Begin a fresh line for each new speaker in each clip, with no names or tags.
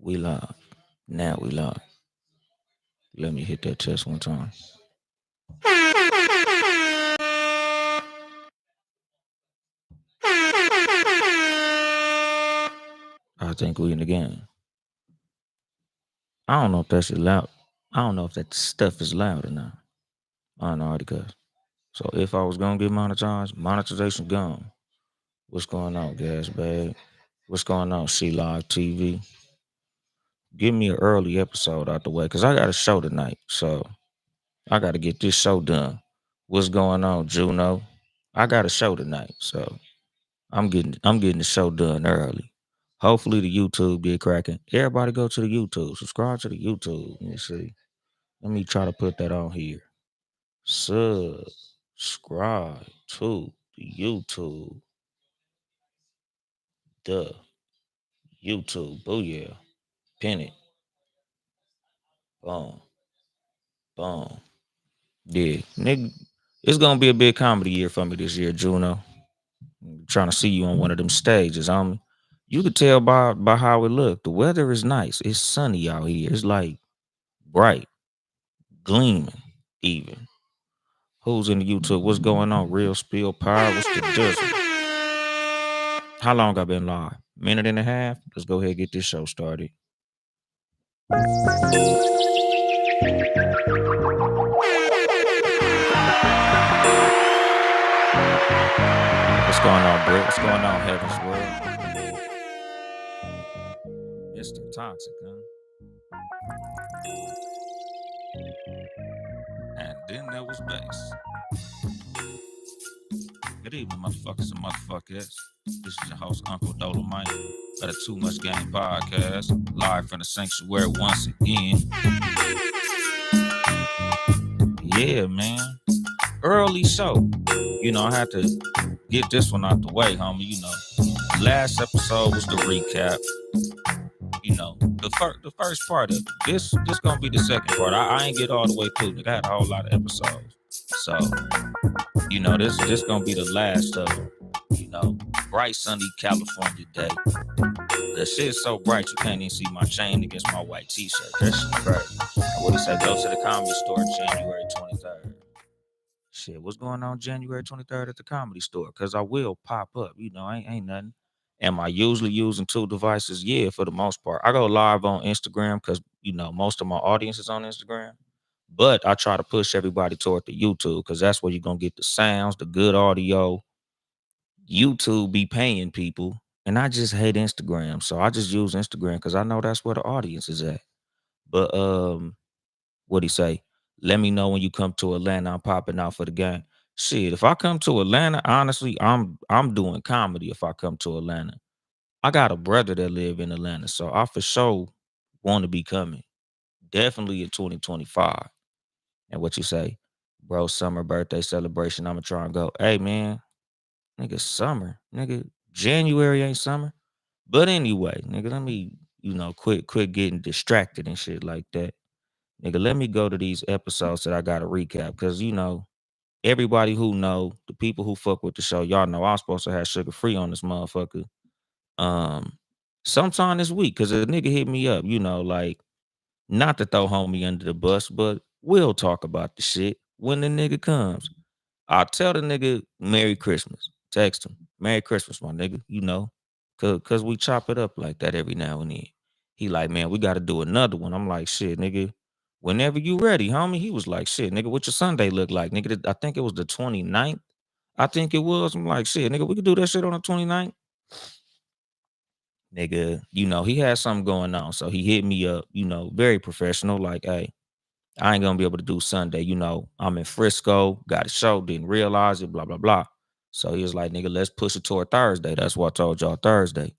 We live. Now we live. Let me hit that test one time. I think we in the game. I don't know if that shit loud. I don't know if that stuff is loud or not. I don't know how to cuss. So if I was gonna get monetized, monetization gone. What's going on, gas bag? What's going on, C Live TV? Give me an early episode out the way, cause I got a show tonight. So I gotta get this show done. What's going on, Juno? I got a show tonight, so I'm getting the show done early. Hopefully the YouTube get cracking. Everybody go to the YouTube. Subscribe to the YouTube. Let me see. Let me try to put that on here. Subscribe to the YouTube. The YouTube. Booyah. Pin it. Boom. Boom. Yeah. Nigga, it's gonna be a big comedy year for me this year, Juno. I'm trying to see you on one of them stages. You could tell by how it looked. The weather is nice. It's sunny out here. It's like bright, gleaming, even. Who's in the YouTube? What's going on? Real Spill Power. What's the dizzle? How long I been live? Minute and a half? Let's go ahead and get this show started. What's going on, Brett? What's going on, Heaven's World? Mr. Toxic, huh? And then there was bass. Good evening, motherfuckers and motherfuckers. This is your host, Uncle Dolemite, of the Too Much Game Podcast, live from the sanctuary once again. Yeah, man. Early show. I had to get this one out the way, homie. Last episode was the recap. The first part of it. This gonna be the second part. I ain't get all the way through. I had a whole lot of episodes. So, this gonna be the last of them. Bright sunny California day. The shit's so bright you can't even see my chain against my white t-shirt. That shit crazy. What he said, go to the comedy store January 23rd. Shit, what's going on January 23rd at the comedy store? Because I will pop up. Ain't nothing. Am I usually using two devices? Yeah, for the most part. I go live on Instagram because, most of my audience is on Instagram. But I try to push everybody toward the YouTube because that's where you're going to get the sounds, the good audio. YouTube be paying people. And I just hate Instagram. So I just use Instagram because I know that's where the audience is at. But what'd he say? Let me know when you come to Atlanta. I'm popping out for the game. Shit, if I come to Atlanta, honestly, I'm doing comedy if I come to Atlanta. I got a brother that live in Atlanta, so I for sure want to be coming. Definitely in 2025. And what you say? Bro, summer birthday celebration. I'ma try and go. Hey man, nigga, summer. Nigga, January ain't summer. But anyway, nigga, let me, quit getting distracted and shit like that. Nigga, let me go to these episodes that I gotta recap. Cause everybody who know, the people who fuck with the show, y'all know I'm supposed to have sugar free on this motherfucker. Um, sometime this week, cause a nigga hit me up, like not to throw homie under the bus, but we'll talk about the shit when the nigga comes. I'll tell the nigga Merry Christmas. Text him. Merry Christmas, my nigga. Cause we chop it up like that every now and then. He like, man, we gotta do another one. I'm like, shit, nigga. Whenever you ready, homie. He was like, shit, nigga, what your Sunday look like? Nigga, I think it was the 29th. I think it was. I'm like, shit, nigga, we could do that shit on the 29th. Nigga, he had something going on. So he hit me up, very professional, like, hey, I ain't gonna be able to do Sunday. I'm in Frisco, got a show, didn't realize it, blah, blah, blah. So he was like, nigga, let's push it toward Thursday. That's what I told y'all Thursday.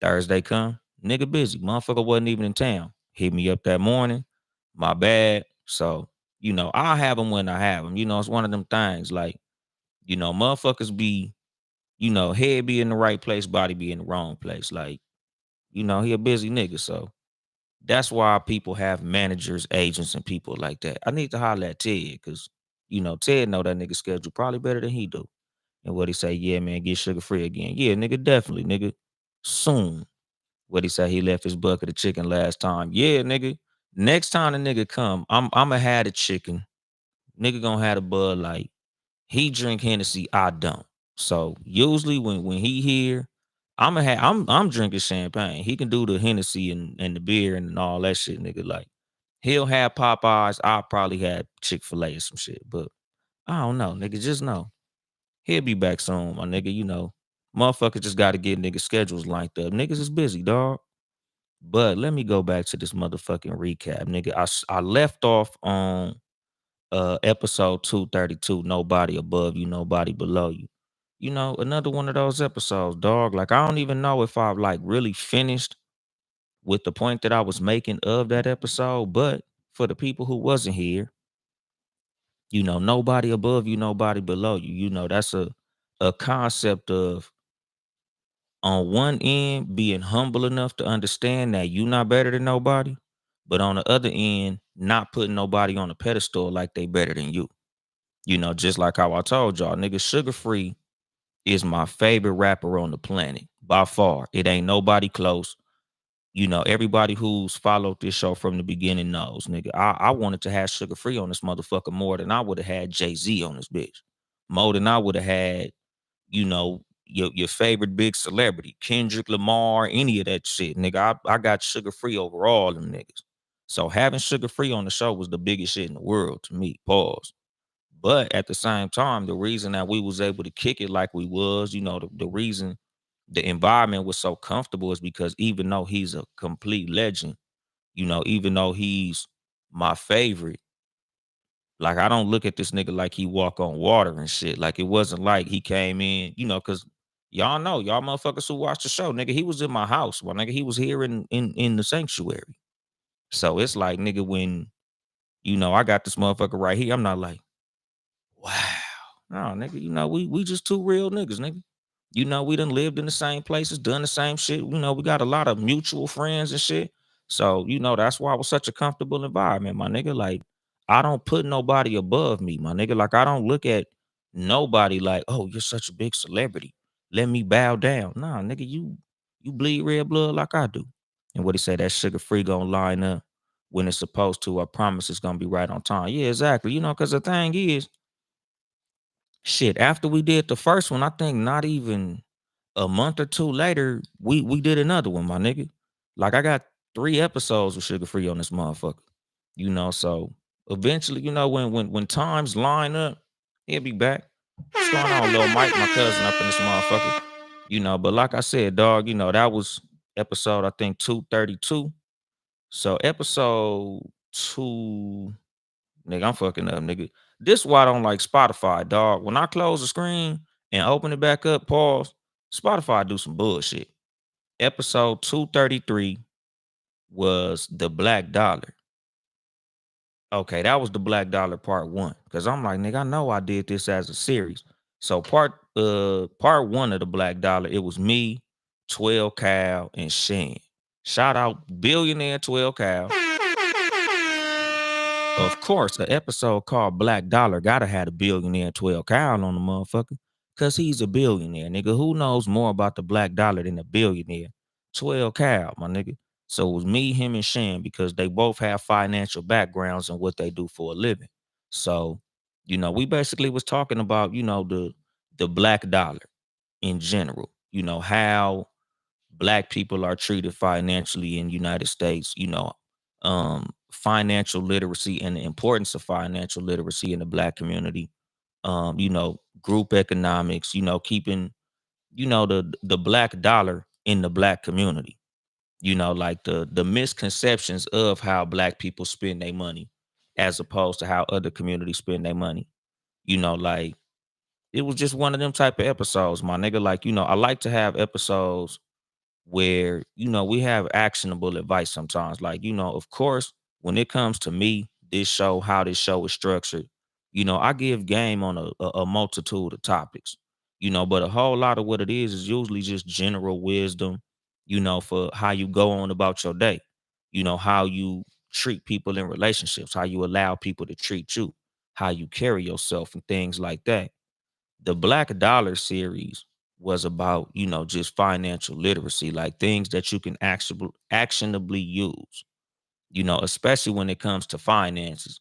Thursday come, nigga busy. Motherfucker wasn't even in town. Hit me up that morning. My bad. So, I'll have them when I have them. It's one of them things like, motherfuckers be, head be in the right place, body be in the wrong place. Like, he a busy nigga. So that's why people have managers, agents, and people like that. I need to holler at Ted because, Ted know that nigga schedule probably better than he do. And what he say, yeah, man, get sugar free again. Yeah, nigga, definitely, nigga. Soon. What he say? He left his bucket of chicken last time. Yeah, nigga. Next time the nigga come, I'ma have the chicken. Nigga gonna have the Bud Light. He drink Hennessy, I don't. So usually when he here, I'm drinking champagne. He can do the Hennessy and the beer and all that shit, nigga. Like he'll have Popeyes. I'll probably have Chick-fil-A or some shit. But I don't know, nigga. Just know he'll be back soon, my nigga. You know, motherfuckers just gotta get niggas schedules lined up. Niggas is busy, dog. But let me go back to this motherfucking recap, nigga. I left off on episode 232, nobody above you, nobody below you. You know, another one of those episodes, dog. Like I don't even know if I've like really finished with the point that I was making of that episode, but for the people who wasn't here, you know, nobody above you, nobody below you. You know, that's a concept of on one end being humble enough to understand that you not better than nobody, but on the other end, not putting nobody on a pedestal like they better than you. You know, just like how I told y'all, nigga, Sugar Free is my favorite rapper on the planet by far. It ain't nobody close. You know, everybody who's followed this show from the beginning knows, nigga. I wanted to have Sugar Free on this motherfucker more than I would have had Jay-Z on this bitch. More than I would have had, you know, your favorite big celebrity, Kendrick Lamar, any of that shit, nigga. I got Sugar Free over all them niggas. So having Sugar Free on the show was the biggest shit in the world to me. Pause. But at the same time, the reason that we was able to kick it like we was, you know, the reason the environment was so comfortable is because even though he's a complete legend, you know, even though he's my favorite, like I don't look at this nigga like he walk on water and shit. Like it wasn't like he came in, you know, because y'all know, y'all motherfuckers who watch the show, nigga, he was in my house. Well, nigga, he was here in the sanctuary. So it's like, nigga, when you know I got this motherfucker right here, I'm not like, wow. No, nigga, you know, we just two real niggas, nigga. You know, we done lived in the same places, done the same shit. You know, we got a lot of mutual friends and shit. So, you know, that's why it was such a comfortable environment, my nigga. Like, I don't put nobody above me, my nigga. Like, I don't look at nobody like, oh, you're such a big celebrity. Let me bow down. Nah, nigga, you bleed red blood like I do. And what he said, that Sugar Free gonna line up when it's supposed to. I promise it's gonna be right on time. Yeah, exactly. You know, because the thing is, shit, after we did the first one, I think not even a month or two later, we did another one, my nigga. Like I got 3 episodes of Sugar Free on this motherfucker. You know, so eventually, you know, when times line up, he'll be back. What's going on, little Mike, my cousin up in this motherfucker? You know, but like I said, dog, you know, that was episode, I think, 232. So episode two. Nigga, I'm fucking up, nigga. This why I don't like Spotify, dog. When I close the screen and open it back up, pause, Spotify do some bullshit. Episode 233 was the Black Dollar. Okay, that was the Black Dollar part one. Cause I'm like, nigga, I know I did this as a series. So part one of the Black Dollar, it was me, 12 Cal, and Shan. Shout out billionaire 12 Cal. Of course, an episode called Black Dollar gotta have a billionaire 12 Kyle on the motherfucker. Cause he's a billionaire, nigga. Who knows more about the black dollar than a billionaire? 12 Kyle, my nigga. So it was me, him, and Shan because they both have financial backgrounds and what they do for a living. So, you know, we basically was talking about, you know, the black dollar in general. You know, how black people are treated financially in United States, you know, financial literacy and the importance of financial literacy in the black community, you know, group economics, you know, keeping, you know, the black dollar in the black community, you know, like the misconceptions of how black people spend their money as opposed to how other communities spend their money. You know, like it was just one of them type of episodes, my nigga. Like, you know, I like to have episodes where you know we have actionable advice sometimes, like, you know, of course, when it comes to me, this show, how this show is structured, you know, I give game on a multitude of topics, you know, but a whole lot of what it is usually just general wisdom, you know, for how you go on about your day, you know, how you treat people in relationships, how you allow people to treat you, how you carry yourself and things like that. The Black Dollar series was about, just financial literacy, like things that you can actionably use, especially when it comes to finances.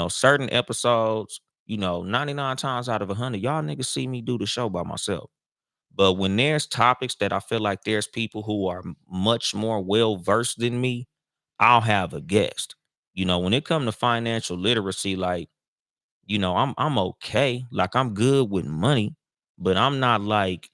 Certain episodes, 99 times out of 100, y'all niggas see me do the show by myself. But when there's topics that I feel like there's people who are much more well versed than me, I'll have a guest. When it comes to financial literacy, like, I'm okay. Like I'm good with money, but I'm not like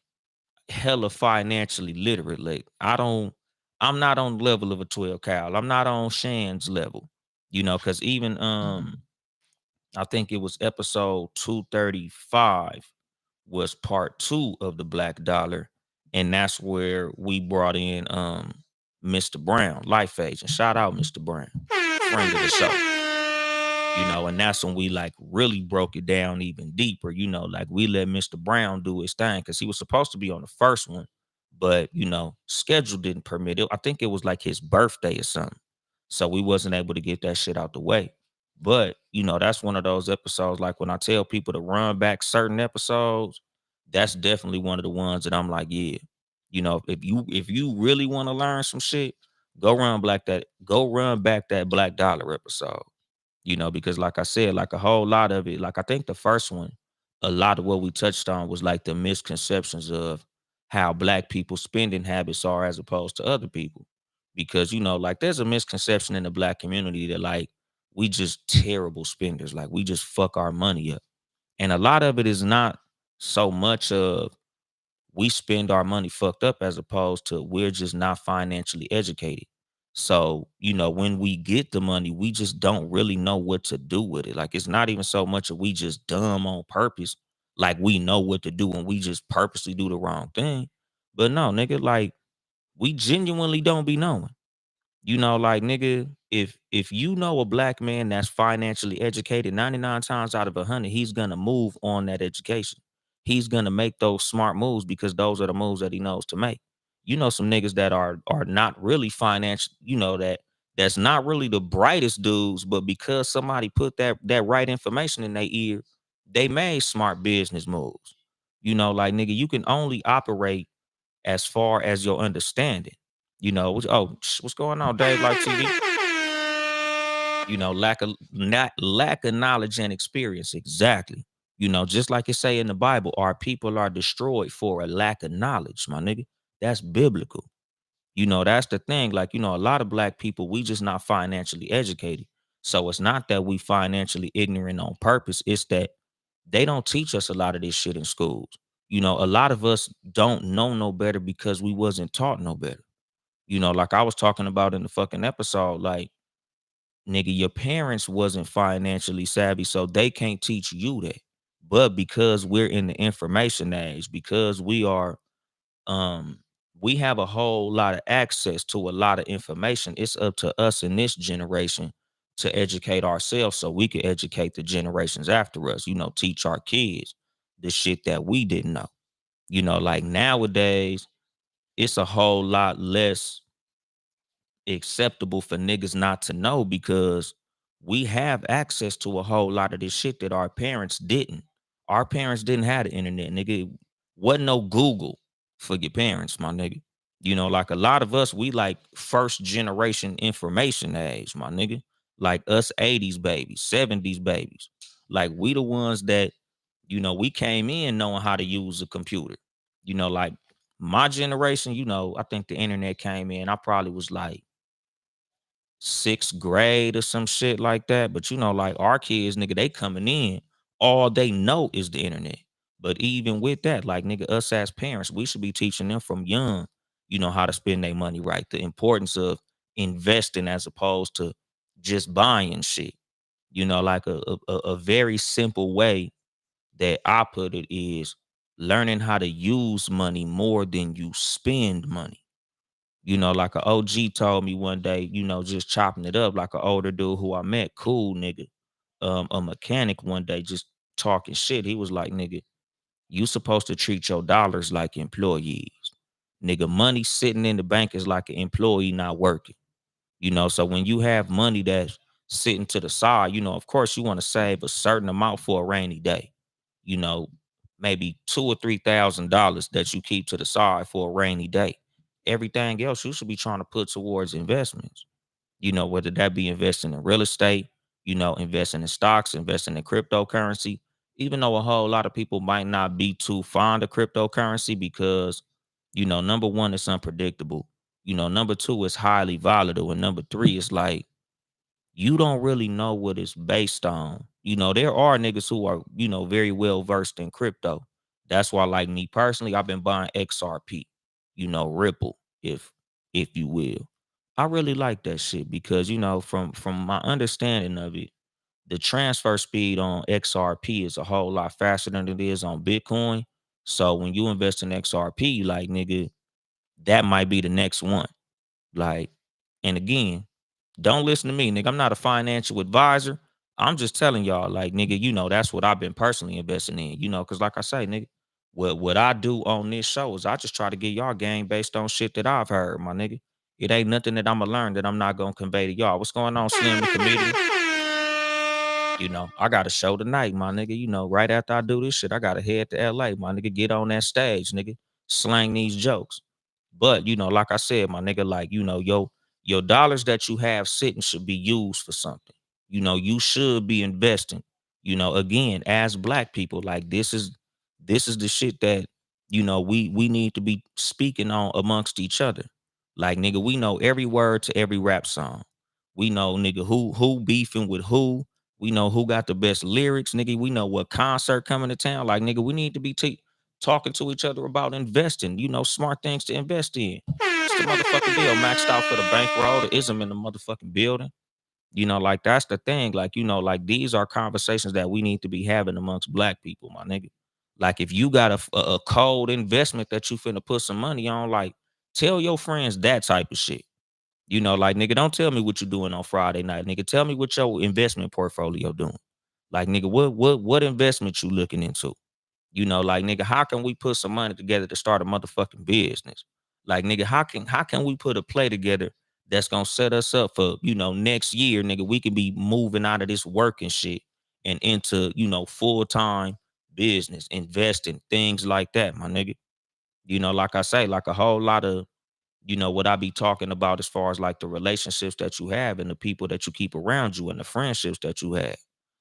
hella financially literate. Like I'm not on the level of a 12 cal. I'm not on Shan's level, because even I think it was episode 235 was part two of the Black Dollar. And that's where we brought in Mr. Brown, Life Agent. Shout out Mr. Brown, friend of the show. And that's when we like really broke it down even deeper, like we let Mr. Brown do his thing because he was supposed to be on the first one, but schedule didn't permit it. I think it was like his birthday or something. So we wasn't able to get that shit out the way. But that's one of those episodes, like when I tell people to run back certain episodes, that's definitely one of the ones that I'm like, yeah, if you really want to learn some shit, go run back that Black Dollar episode. Because like I said, like a whole lot of it, like I think the first one, a lot of what we touched on was like the misconceptions of how black people's spending habits are as opposed to other people. Because, like there's a misconception in the black community that like we just terrible spenders, like we just fuck our money up. And a lot of it is not so much of we spend our money fucked up as opposed to we're just not financially educated. So, when we get the money, we just don't really know what to do with it. Like it's not even so much of we just dumb on purpose. Like we know what to do and we just purposely do the wrong thing. But no, nigga, like we genuinely don't be knowing. Like nigga, if you know a black man that's financially educated, 99 times out of 100, he's gonna move on that education. He's gonna make those smart moves because those are the moves that he knows to make. Some niggas that are not really financial, that's not really the brightest dudes, but because somebody put that right information in their ear, they made smart business moves. Like nigga, you can only operate as far as your understanding. What's going on, Dave? Like TV? Lack of knowledge and experience. Exactly. Just like it say in the Bible, our people are destroyed for a lack of knowledge, my nigga. That's biblical. That's the thing. Like, a lot of black people, we just not financially educated. So it's not that we financially ignorant on purpose. It's that they don't teach us a lot of this shit in schools. A lot of us don't know no better because we wasn't taught no better. Like I was talking about in the fucking episode, like, nigga, your parents wasn't financially savvy, so they can't teach you that. But because we're in the information age, because um we have a whole lot of access to a lot of information, it's up to us in this generation to educate ourselves so we can educate the generations after us, teach our kids the shit that we didn't know. Like nowadays, it's a whole lot less acceptable for niggas not to know because we have access to a whole lot of this shit that our parents didn't. Our parents didn't have the internet, nigga. It wasn't no Google for your parents, my nigga. Like a lot of us, we like first generation information age, my nigga. Like us 80s babies, 70s babies. Like we the ones that, we came in knowing how to use a computer. Like my generation, I think the internet came in. I probably was like sixth grade or some shit like that. But like our kids, nigga, they coming in, all they know is the internet. But even with that, like nigga, us as parents, we should be teaching them from young, how to spend their money right. The importance of investing as opposed to just buying shit. Like a very simple way that I put it is learning how to use money more than you spend money. Like a OG told me one day, just chopping it up, like an older dude who I met, cool nigga, a mechanic one day, just talking shit. He was like, nigga, you supposed to treat your dollars like employees. Nigga, money sitting in the bank is like an employee not working. So when you have money that's sitting to the side, of course you want to save a certain amount for a rainy day. You know, maybe $2 or $3,000 that you keep to the side for a rainy day. Everything else you should be trying to put towards investments. Whether that be investing in real estate, investing in stocks, investing in cryptocurrency, even though a whole lot of people might not be too fond of cryptocurrency because, number one, it's unpredictable. Number two, it's highly volatile. And number three, it's like you don't really know what it's based on. There are niggas who are, very well versed in crypto. That's why, like me personally, I've been buying XRP, Ripple, if you will. I really like that shit because, from my understanding of it, the transfer speed on XRP is a whole lot faster than it is on Bitcoin. So when you invest in XRP, like nigga, that might be the next one. Like, and again, don't listen to me, nigga. I'm not a financial advisor. I'm just telling y'all, like, nigga, that's what I've been personally investing in, because like I say, nigga, what I do on this show is I just try to get y'all game based on shit that I've heard, my nigga. It ain't nothing that I'ma learn that I'm not gonna convey to y'all. What's going on, Slim the comedian? I got a show tonight, my nigga. Right after I do this shit, I gotta head to LA, my nigga. Get on that stage, nigga. Slang these jokes. But like I said, my nigga, like, your dollars that you have sitting should be used for something. You should be investing. Again, as black people, like this is the shit that, we need to be speaking on amongst each other. Like, nigga, we know every word to every rap song. We know, nigga, who beefing with who. We know who got the best lyrics, nigga. We know what concert coming to town. Like, nigga, we need to be talking to each other about investing, smart things to invest in. It's the motherfucking deal. Maxed out for the bankroll, the ism in the motherfucking building. Like that's the thing. Like, like these are conversations that we need to be having amongst black people, my nigga. Like if you got a cold investment that you finna put some money on, like tell your friends that type of shit. Like nigga, don't tell me what you doing on Friday night. Nigga, tell me what your investment portfolio doing. Like nigga, what investment you looking into? Like nigga, how can we put some money together to start a motherfucking business? Like nigga, how can we put a play together that's gonna set us up for next year, nigga? We can be moving out of this working shit and into full time business, investing, things like that, my nigga. Like I say, like a whole lot of what I be talking about as far as like the relationships that you have and the people that you keep around you and the friendships that you have.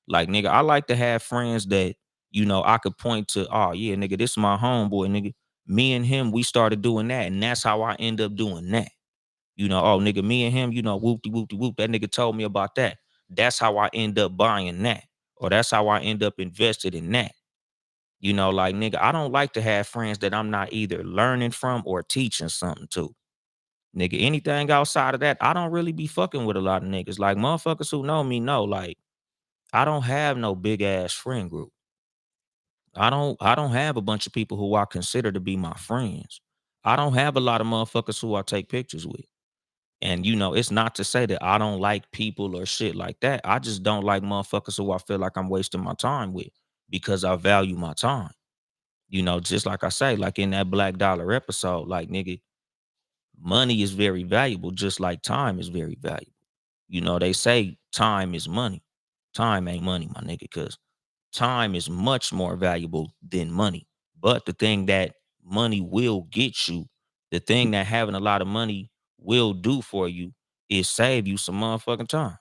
Like, nigga, I like to have friends that, I could point to, oh yeah, nigga, this is my homeboy, nigga. Me and him, we started doing that, and that's how I end up doing that. Oh nigga, me and him, whoop de whoop de whoop. That nigga told me about that. That's how I end up buying that. Or that's how I end up invested in that. Like nigga, I don't like to have friends that I'm not either learning from or teaching something to. Nigga, anything outside of that, I don't really be fucking with a lot of niggas. Like motherfuckers who know me know, like, I don't have no big ass friend group. I don't have a bunch of people who I consider to be my friends. I don't have a lot of motherfuckers who I take pictures with. And it's not to say that I don't like people or shit like that. I just don't like motherfuckers who I feel like I'm wasting my time with because I value my time. Just like I say, like in that Black Dollar episode, like nigga, money is very valuable, just like time is very valuable. They say time is money. Time ain't money, my nigga, because time is much more valuable than money. But the thing that money will get you, the thing that having a lot of money will do for you is save you some motherfucking time.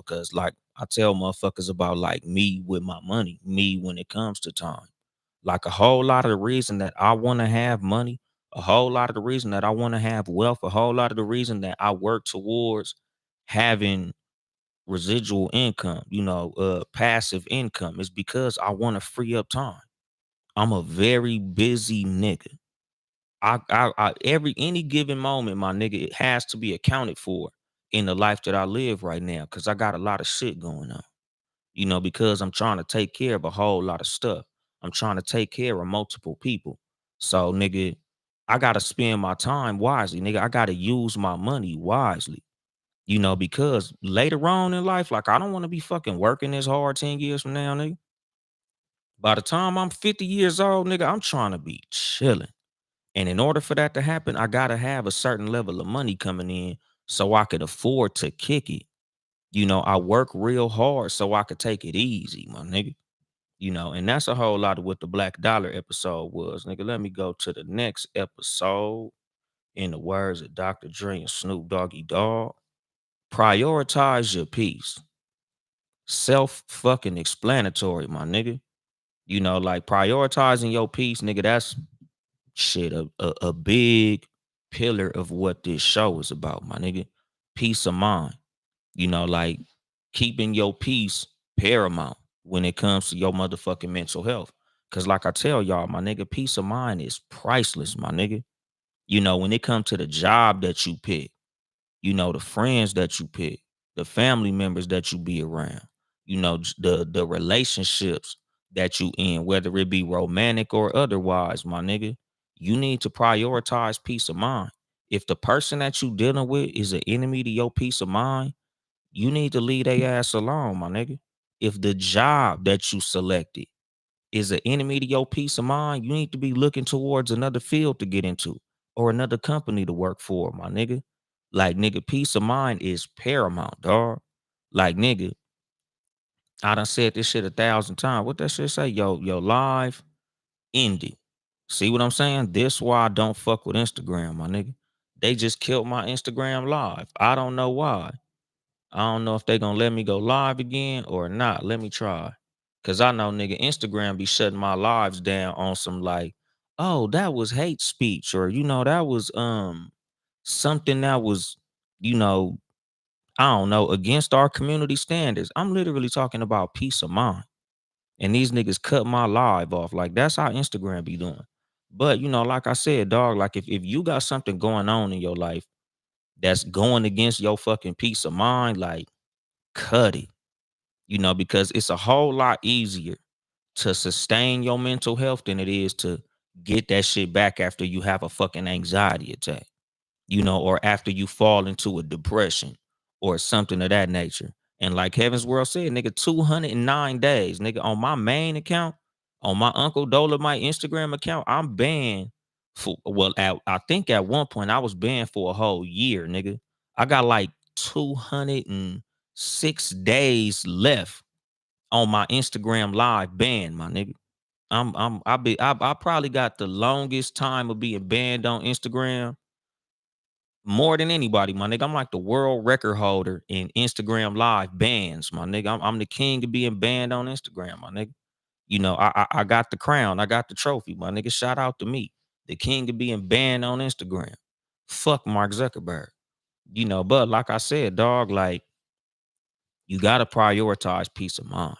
Cause like I tell motherfuckers about like me with my money, me when it comes to time. Like a whole lot of the reason that I want to have money, a whole lot of the reason that I want to have wealth, a whole lot of the reason that I work towards having residual income, passive income is because I want to free up time. I'm a very busy nigga. Every any given moment, my nigga, it has to be accounted for in the life that I live right now because I got a lot of shit going on. Because I'm trying to take care of a whole lot of stuff. I'm trying to take care of multiple people. So, nigga, I gotta spend my time wisely, nigga. I gotta use my money wisely. Because later on in life, like I don't want to be fucking working this hard 10 years from now, nigga. By the time I'm 50 years old, nigga, I'm trying to be chilling. And in order for that to happen, I gotta have a certain level of money coming in so I could afford to kick it. I work real hard so I could take it easy, my nigga. And that's a whole lot of what the Black Dollar episode was, nigga. Let me go to the next episode. In the words of Dr. Dre and Snoop Doggy Dogg, prioritize your peace. Self fucking explanatory, my nigga. Like prioritizing your peace, nigga, that's shit, a big pillar of what this show is about, my nigga. Peace of mind. Like keeping your peace paramount when it comes to your motherfucking mental health. Cause like I tell y'all, my nigga, peace of mind is priceless, my nigga. When it comes to the job that you pick, the friends that you pick, the family members that you be around, the relationships that you in, whether it be romantic or otherwise, my nigga, you need to prioritize peace of mind. If the person that you dealing with is an enemy to your peace of mind, you need to leave their ass alone, my nigga. If the job that you selected is an enemy to your peace of mind, you need to be looking towards another field to get into or another company to work for, my nigga. Like, nigga, peace of mind is paramount, dog. Like, nigga, I done said this shit 1,000 times. What that shit say? Your life ended. See what I'm saying? This why I don't fuck with Instagram, my nigga. They just killed my Instagram live. I don't know why. I don't know if they gonna let me go live again or not. Let me try. Cause I know nigga Instagram be shutting my lives down on some like, oh, that was hate speech, or that was something that was, you know, I don't know, against our community standards. I'm literally talking about peace of mind. And these niggas cut my live off. Like that's how Instagram be doing. But like I said, dog, like if you got something going on in your life that's going against your fucking peace of mind, like cut it. Because it's a whole lot easier to sustain your mental health than it is to get that shit back after you have a fucking anxiety attack, or after you fall into a depression or something of that nature. And like Heaven's World said, nigga, 209 days, nigga, on my main account, on my Uncle Dolemite Instagram account, I'm banned for, well, I think at one point I was banned for a whole year, nigga. I got like 206 days left on my Instagram live ban, my nigga. I probably got the longest time of being banned on Instagram more than anybody, my nigga. I'm like the world record holder in Instagram live bans, my nigga. I'm the king of being banned on Instagram, my nigga. I got the crown, I got the trophy, my nigga. Shout out to me, the king of being banned on Instagram. Fuck Mark Zuckerberg. But like I said, dog, like you gotta prioritize peace of mind.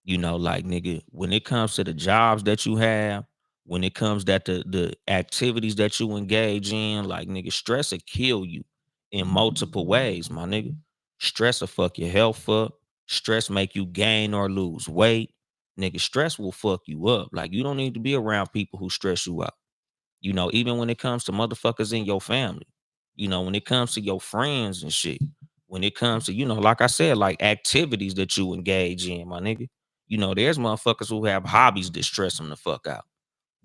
Like nigga, when it comes to the jobs that you have, when it comes that the activities that you engage in, like nigga, stress will kill you in multiple ways, my nigga. Stress will fuck your health up. Stress make you gain or lose weight. Nigga, stress will fuck you up. Like you don't need to be around people who stress you out. Even when it comes to motherfuckers in your family, when it comes to your friends and shit, when it comes to, like I said, like activities that you engage in, my nigga. There's motherfuckers who have hobbies that stress them the fuck out.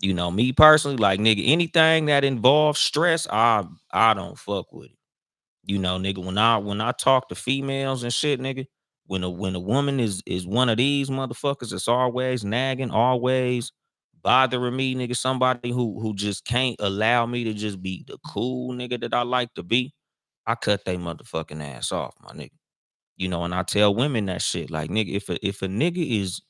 Me personally, like nigga, anything that involves stress, I don't fuck with it. Nigga, when I talk to females and shit, nigga, when a woman is one of these motherfuckers that's always nagging, always bothering me, nigga, somebody who just can't allow me to just be the cool nigga that I like to be, I cut they motherfucking ass off, my nigga. And I tell women that shit, like nigga, if a nigga is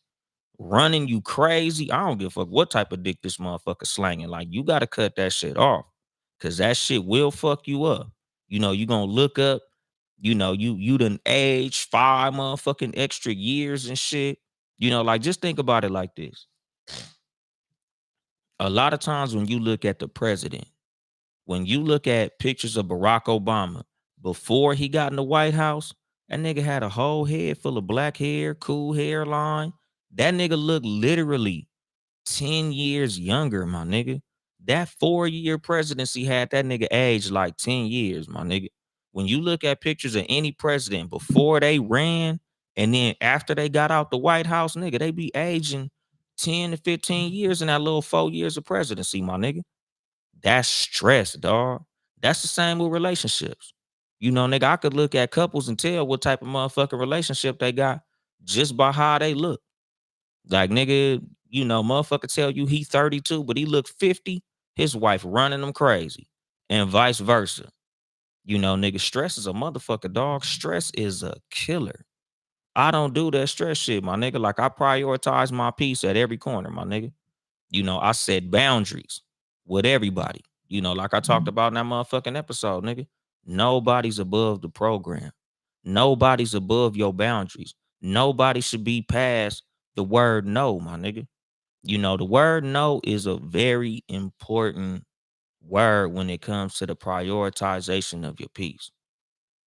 running you crazy, I don't give a fuck what type of dick this motherfucker slanging. Like you gotta cut that shit off. Cause that shit will fuck you up. You gonna look up, you done age 5 motherfucking extra years and shit. Like just think about it like this. A lot of times when you look at the president, when you look at pictures of Barack Obama before he got in the White House, that nigga had a whole head full of black hair, cool hairline. That nigga looked literally 10 years younger, my nigga. That 4-year presidency had that nigga aged like 10 years, my nigga. When you look at pictures of any president before they ran and then after they got out the White House, nigga, they be aging 10 to 15 years in that little 4 years of presidency, my nigga. That's stress, dog. That's the same with relationships. You know, nigga, I could look at couples and tell what type of motherfucking relationship they got just by how they look. Like, nigga, you know, motherfucker tell you he 32, but he look 50, his wife running him crazy, and vice versa. You know, nigga, stress is a motherfucker, dog. Stress is a killer. I don't do that stress shit, my nigga. Like, I prioritize my peace at every corner, my nigga. You know, I set boundaries with everybody. You know, like I talked about in that motherfucking episode, nigga. Nobody's above the program. Nobody's above your boundaries. Nobody should be past the word no, my nigga. You know, the word no is a very important word when it comes to the prioritization of your peace.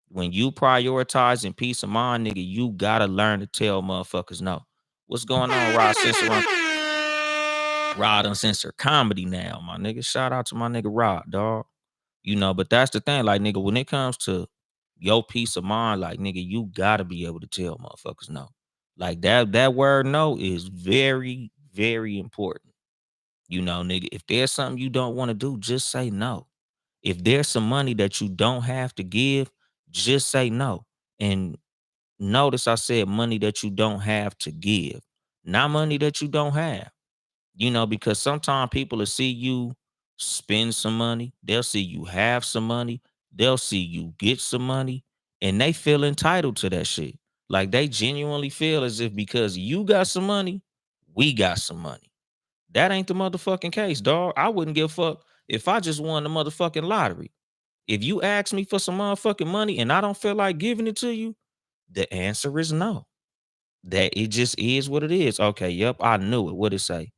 When you prioritizing peace of mind, nigga, you gotta learn to tell motherfuckers no. What's going on, Rod Censor? Rod Uncensored Comedy now, my nigga. Shout out to my nigga Rod, dog. You know, but that's the thing, like, nigga, when it comes to your peace of mind, like, nigga, you gotta be able to tell motherfuckers no. Like, that word no is very, very important. You know, nigga, if there's something you don't want to do, just say no. If there's some money that you don't have to give, just say no. And notice I said money that you don't have to give, not money that you don't have. You know, because sometimes people will see you spend some money, they'll see you have some money, they'll see you get some money, and they feel entitled to that shit. Like, they genuinely feel as if because you got some money, we got some money. That ain't the motherfucking case, dog. I wouldn't give a fuck if I just won the motherfucking lottery. If you ask me for some motherfucking money and I don't feel like giving it to you, the answer is no. That it just is what it is. Okay, yep, I knew it. What it say?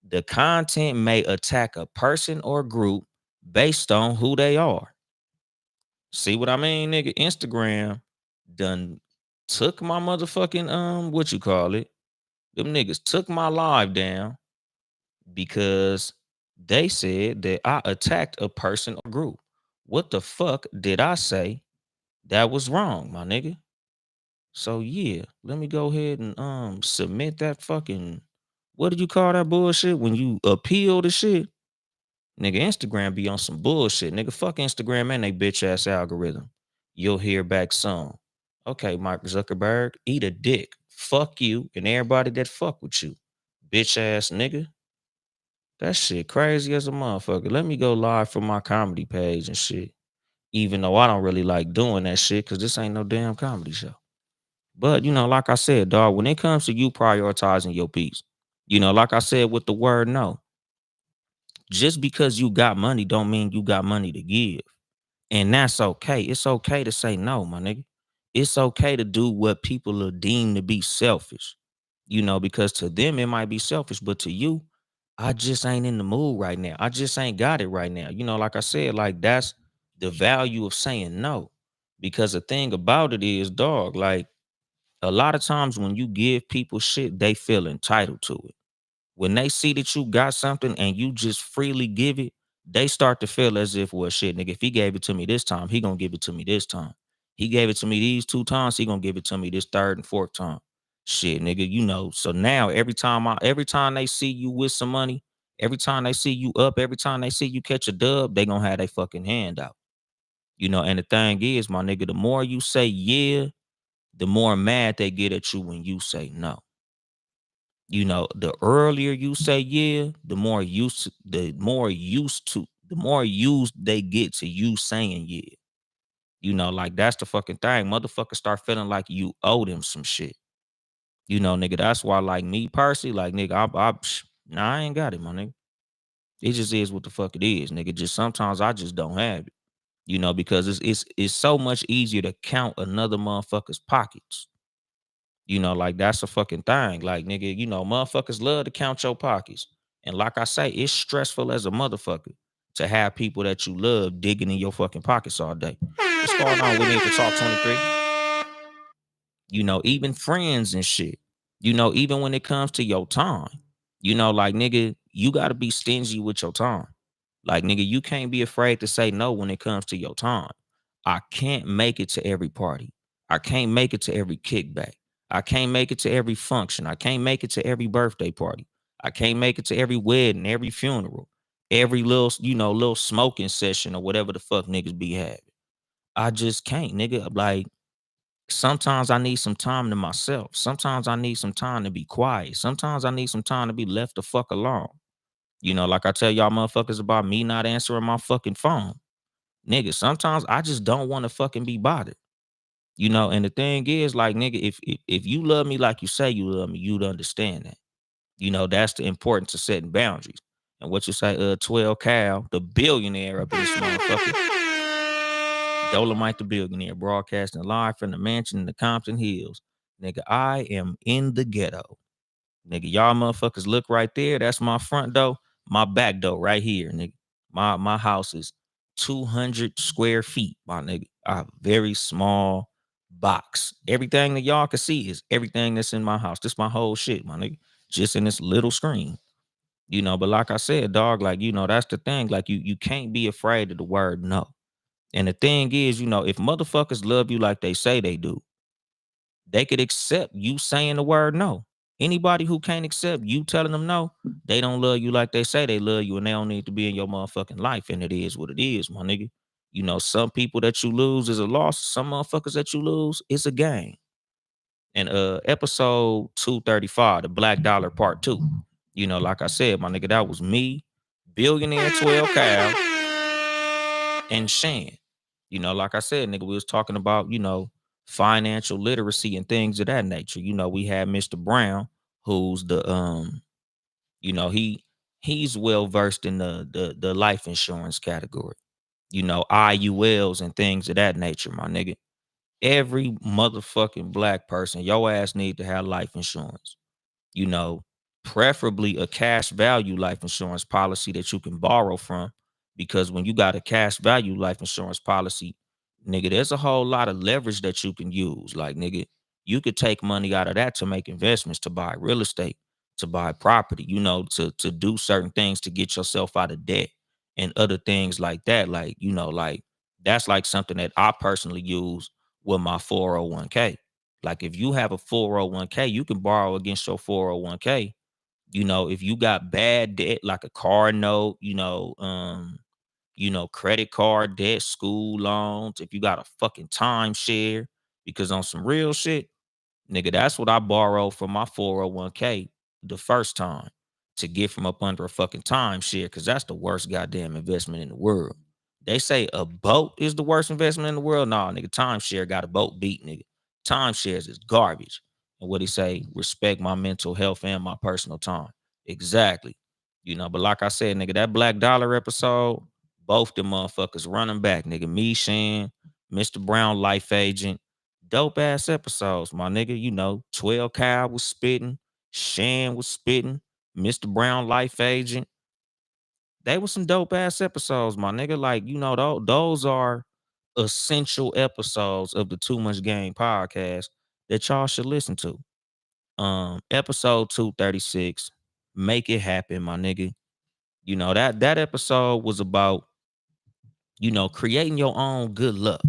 The content may attack a person or group based on who they are. See what I mean, nigga? Instagram done took my motherfucking what you call it? Them niggas took my live down because they said that I attacked a person or group. What the fuck did I say that was wrong, my nigga? So yeah, let me go ahead and submit that fucking, what did you call that bullshit when you appeal the shit? Nigga, Instagram be on some bullshit. Nigga, fuck Instagram and they bitch ass algorithm. You'll hear back soon. Okay, Mark Zuckerberg, eat a dick. Fuck you and everybody that fuck with you. Bitch ass nigga. That shit crazy as a motherfucker. Let me go live from my comedy page and shit. Even though I don't really like doing that shit, because this ain't no damn comedy show. But, you know, like I said, dog, when it comes to you prioritizing your peace, you know, like I said with the word no, just because you got money don't mean you got money to give. And that's okay. It's okay to say no, my nigga. It's okay to do what people are deemed to be selfish. You know, because to them it might be selfish, but to you, I just ain't in the mood right now. I just ain't got it right now. You know, like I said, like, that's the value of saying no. Because the thing about it is, dog, like, a lot of times when you give people shit, they feel entitled to it. When they see that you got something and you just freely give it, they start to feel as if, well, shit, nigga, if he gave it to me this time, he gonna give it to me this time. He gave it to me these 2 times, he gonna give it to me this third and fourth time. Shit, nigga, you know. So now every time they see you with some money, every time they see you up, every time they see you catch a dub, they gonna have their fucking hand out. You know, and the thing is, my nigga, the more you say yeah, the more mad they get at you when you say no. You know, the earlier you say yeah, the more used they get to you saying yeah. You know, like, that's the fucking thing. Motherfuckers start feeling like you owe them some shit. You know, nigga, that's why, like, me personally, like, nigga, nah, I ain't got it, my nigga. It just is what the fuck it is, nigga. Just sometimes I just don't have it. You know, because it's so much easier to count another motherfucker's pockets. You know, like, that's a fucking thing. Like, nigga, you know, motherfuckers love to count your pockets. And like I say, it's stressful as a motherfucker to have people that you love digging in your fucking pockets all day. What's going on? We need to talk 23. You know, even friends and shit. You know, even when it comes to your time. You know, like, nigga, you gotta be stingy with your time. Like, nigga, you can't be afraid to say no when it comes to your time. I can't make it to every party. I can't make it to every kickback. I can't make it to every function. I can't make it to every birthday party. I can't make it to every wedding, every funeral, every little, you know, little smoking session or whatever the fuck niggas be having. I just can't, nigga. Like, sometimes I need some time to myself. Sometimes I need some time to be quiet. Sometimes I need some time to be left the fuck alone. Like I tell y'all motherfuckers about me not answering my fucking phone. Nigga, sometimes I just don't want to fucking be bothered. And the thing is, like, nigga, if you love me like you say you love me, you'd understand that. That's the importance of setting boundaries. And what you say, 12 Cal, the billionaire up in this motherfucker. Dolemite the billionaire, broadcasting live from the mansion in the Compton Hills. Nigga, I am in the ghetto. Nigga, y'all motherfuckers look right there. That's my front door. My back door right here, nigga. My house is 200 square feet, my nigga. A very small box. Everything that y'all can see is everything that's in my house. This my whole shit, my nigga. Just in this little screen. But like I said, dog, like, that's the thing. Like, you can't be afraid of the word no. And the thing is, if motherfuckers love you like they say they do, they could accept you saying the word no. Anybody who can't accept you telling them no, they don't love you like they say they love you, and they don't need to be in your motherfucking life. And it is what it is, my nigga. Some people that you lose is a loss. Some motherfuckers that you lose is a gain. And episode 235, the Black Dollar Part 2. Like I said, my nigga, that was me, billionaire 12 Cal, and Shan. Like I said, nigga, we was talking about, financial literacy and things of that nature. We had Mr. Brown, who's the he's well versed in the life insurance category. IULs and things of that nature, my nigga. Every motherfucking black person, your ass need to have life insurance. you know, Preferably a cash value life insurance policy that you can borrow from. Because when you got a cash value life insurance policy, nigga, there's a whole lot of leverage that you can use. Like, nigga, you could take money out of that to make investments, to buy real estate, to buy property, to do certain things to get yourself out of debt and other things like that. Like that's like something that I personally use with my 401k. Like, if you have a 401k, you can borrow against your 401k. If you got bad debt, like a car note, credit card debt, school loans, if you got a fucking timeshare, because on some real shit, nigga, that's what I borrowed from my 401k the first time, to get from up under a fucking timeshare, because that's the worst goddamn investment in the world. They say a boat is the worst investment in the world. Nah, nigga, timeshare got a boat beat, nigga. Timeshares is garbage. And what he say, respect my mental health and my personal time. Exactly. But like I said, nigga, that Black Dollar episode, both the motherfuckers running back, nigga. Me, Shan, Mr. Brown, life agent. Dope ass episodes, my nigga. 12 Kyle was spitting, Shan was spitting, Mr. Brown, life agent. They were some dope ass episodes, my nigga. Like, those are essential episodes of the Too Much Game podcast that y'all should listen to. Episode 236, Make It Happen, my nigga. That episode was about, creating your own good luck.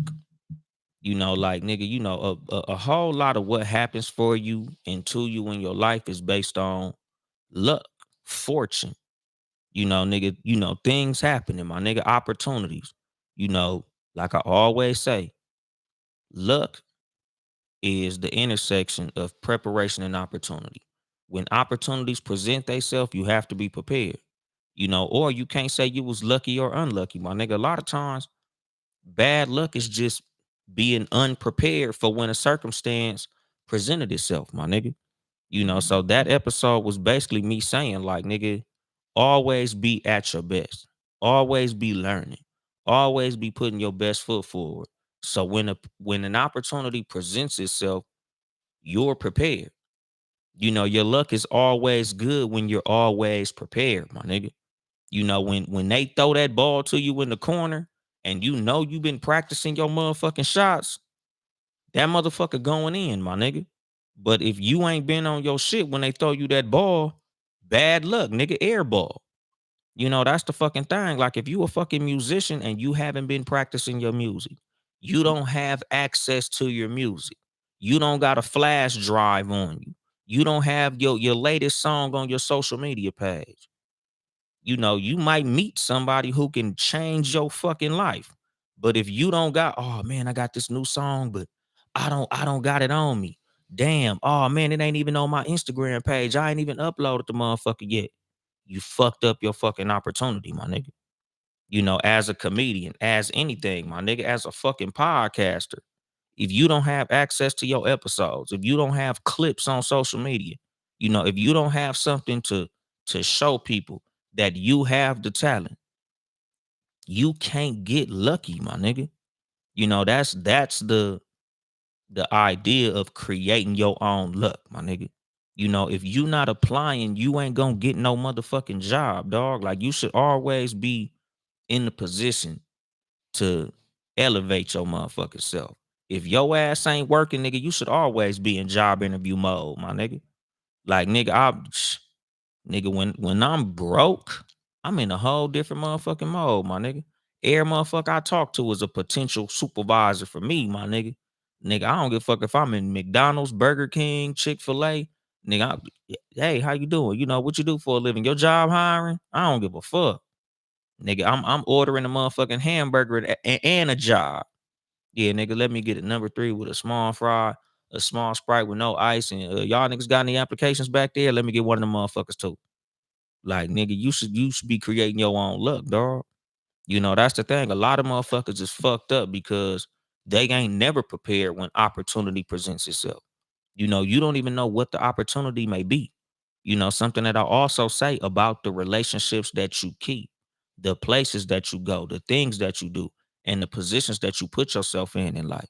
Like, nigga, a whole lot of what happens for you and to you in your life is based on luck, fortune. Nigga, things happening, my nigga, opportunities. Like I always say, luck is the intersection of preparation and opportunity. When opportunities present themselves, you have to be prepared. Or you can't say you was lucky or unlucky, my nigga. A lot of times, bad luck is just being unprepared for when a circumstance presented itself, my nigga. So that episode was basically me saying, like, nigga, always be at your best. Always be learning. Always be putting your best foot forward. So when an opportunity presents itself, you're prepared. Your luck is always good when you're always prepared, my nigga. When they throw that ball to you in the corner and you've been practicing your motherfucking shots, that motherfucker going in, my nigga. But if you ain't been on your shit when they throw you that ball, bad luck, nigga, air ball. That's the fucking thing. Like, if you a fucking musician and you haven't been practicing your music, you don't have access to your music. You don't got a flash drive on you. You don't have your latest song on your social media page. You might meet somebody who can change your fucking life. But if you don't got, oh man, I got this new song, but I don't got it on me. Damn, oh man, it ain't even on my Instagram page. I ain't even uploaded the motherfucker yet. You fucked up your fucking opportunity, my nigga. As a comedian, as anything, my nigga, as a fucking podcaster. If you don't have access to your episodes, if you don't have clips on social media, if you don't have something to show people that you have the talent, you can't get lucky, my nigga. That's the idea of creating your own luck, my nigga. If you not applying, you ain't gonna get no motherfucking job, dog. Like you should always be in the position to elevate your motherfucking self. If your ass ain't working, nigga, you should always be in job interview mode, my nigga. Like, nigga, nigga, when I'm broke, I'm in a whole different motherfucking mode, my nigga. Every motherfucker I talk to is a potential supervisor for me, my nigga. Nigga, I don't give a fuck if I'm in McDonald's, Burger King, Chick-fil-A. Nigga, hey, how you doing? What you do for a living? Your job hiring? I don't give a fuck. Nigga, I'm ordering a motherfucking hamburger and a job. Yeah, nigga, let me get it number 3 with a small fry, a small Sprite with no ice, and y'all niggas got any applications back there? Let me get one of them motherfuckers too. Like, nigga, you should be creating your own luck, dog. That's the thing. A lot of motherfuckers is fucked up because they ain't never prepared when opportunity presents itself. You don't even know what the opportunity may be. Something that I also say about the relationships that you keep, the places that you go, the things that you do, and the positions that you put yourself in life.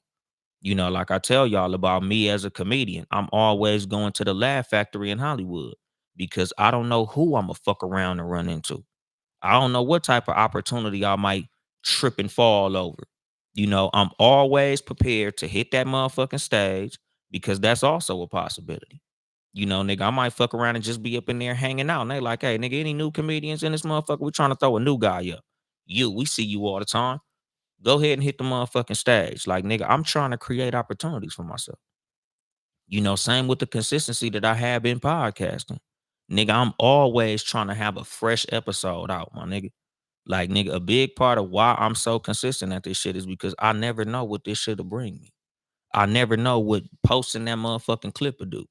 Like I tell y'all about me as a comedian, I'm always going to the Laugh Factory in Hollywood because I don't know who I'm gonna fuck around and run into. I don't know what type of opportunity I might trip and fall over. I'm always prepared to hit that motherfucking stage because that's also a possibility. Nigga, I might fuck around and just be up in there hanging out. And they like, hey, nigga, any new comedians in this motherfucker? We trying to throw a new guy up. We see you all the time. Go ahead and hit the motherfucking stage. Like, nigga, I'm trying to create opportunities for myself. Same with the consistency that I have in podcasting. Nigga, I'm always trying to have a fresh episode out, my nigga. Like, nigga, a big part of why I'm so consistent at this shit is because I never know what this shit'll bring me. I never know what posting that motherfucking clip will do.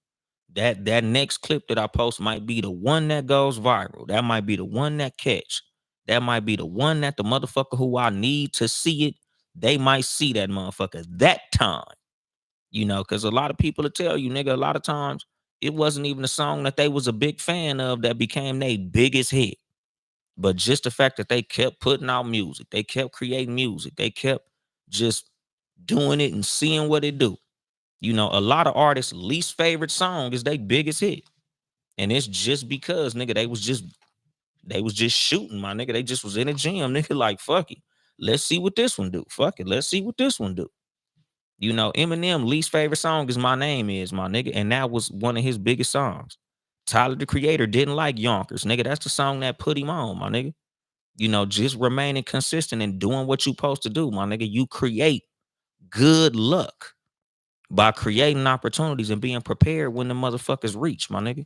That next clip that I post might be the one that goes viral. That might be the one that catch. That might be the one that the motherfucker who I need to see it, they might see that motherfucker that time. Because a lot of people will tell you, nigga, a lot of times it wasn't even a song that they was a big fan of that became their biggest hit. But just the fact that they kept putting out music, they kept creating music, they kept just doing it and seeing what it do. A lot of artists' least favorite song is their biggest hit. And it's just because, nigga, they was just shooting, my nigga. They just was in a gym, nigga, like, fuck it. Let's see what this one do. Fuck it. Let's see what this one do. Eminem least favorite song is My Name Is, my nigga. And that was one of his biggest songs. Tyler, the Creator, didn't like Yonkers, nigga. That's the song that put him on, my nigga. Just remaining consistent and doing what you supposed to do, my nigga. You create good luck by creating opportunities and being prepared when the motherfuckers reach, my nigga.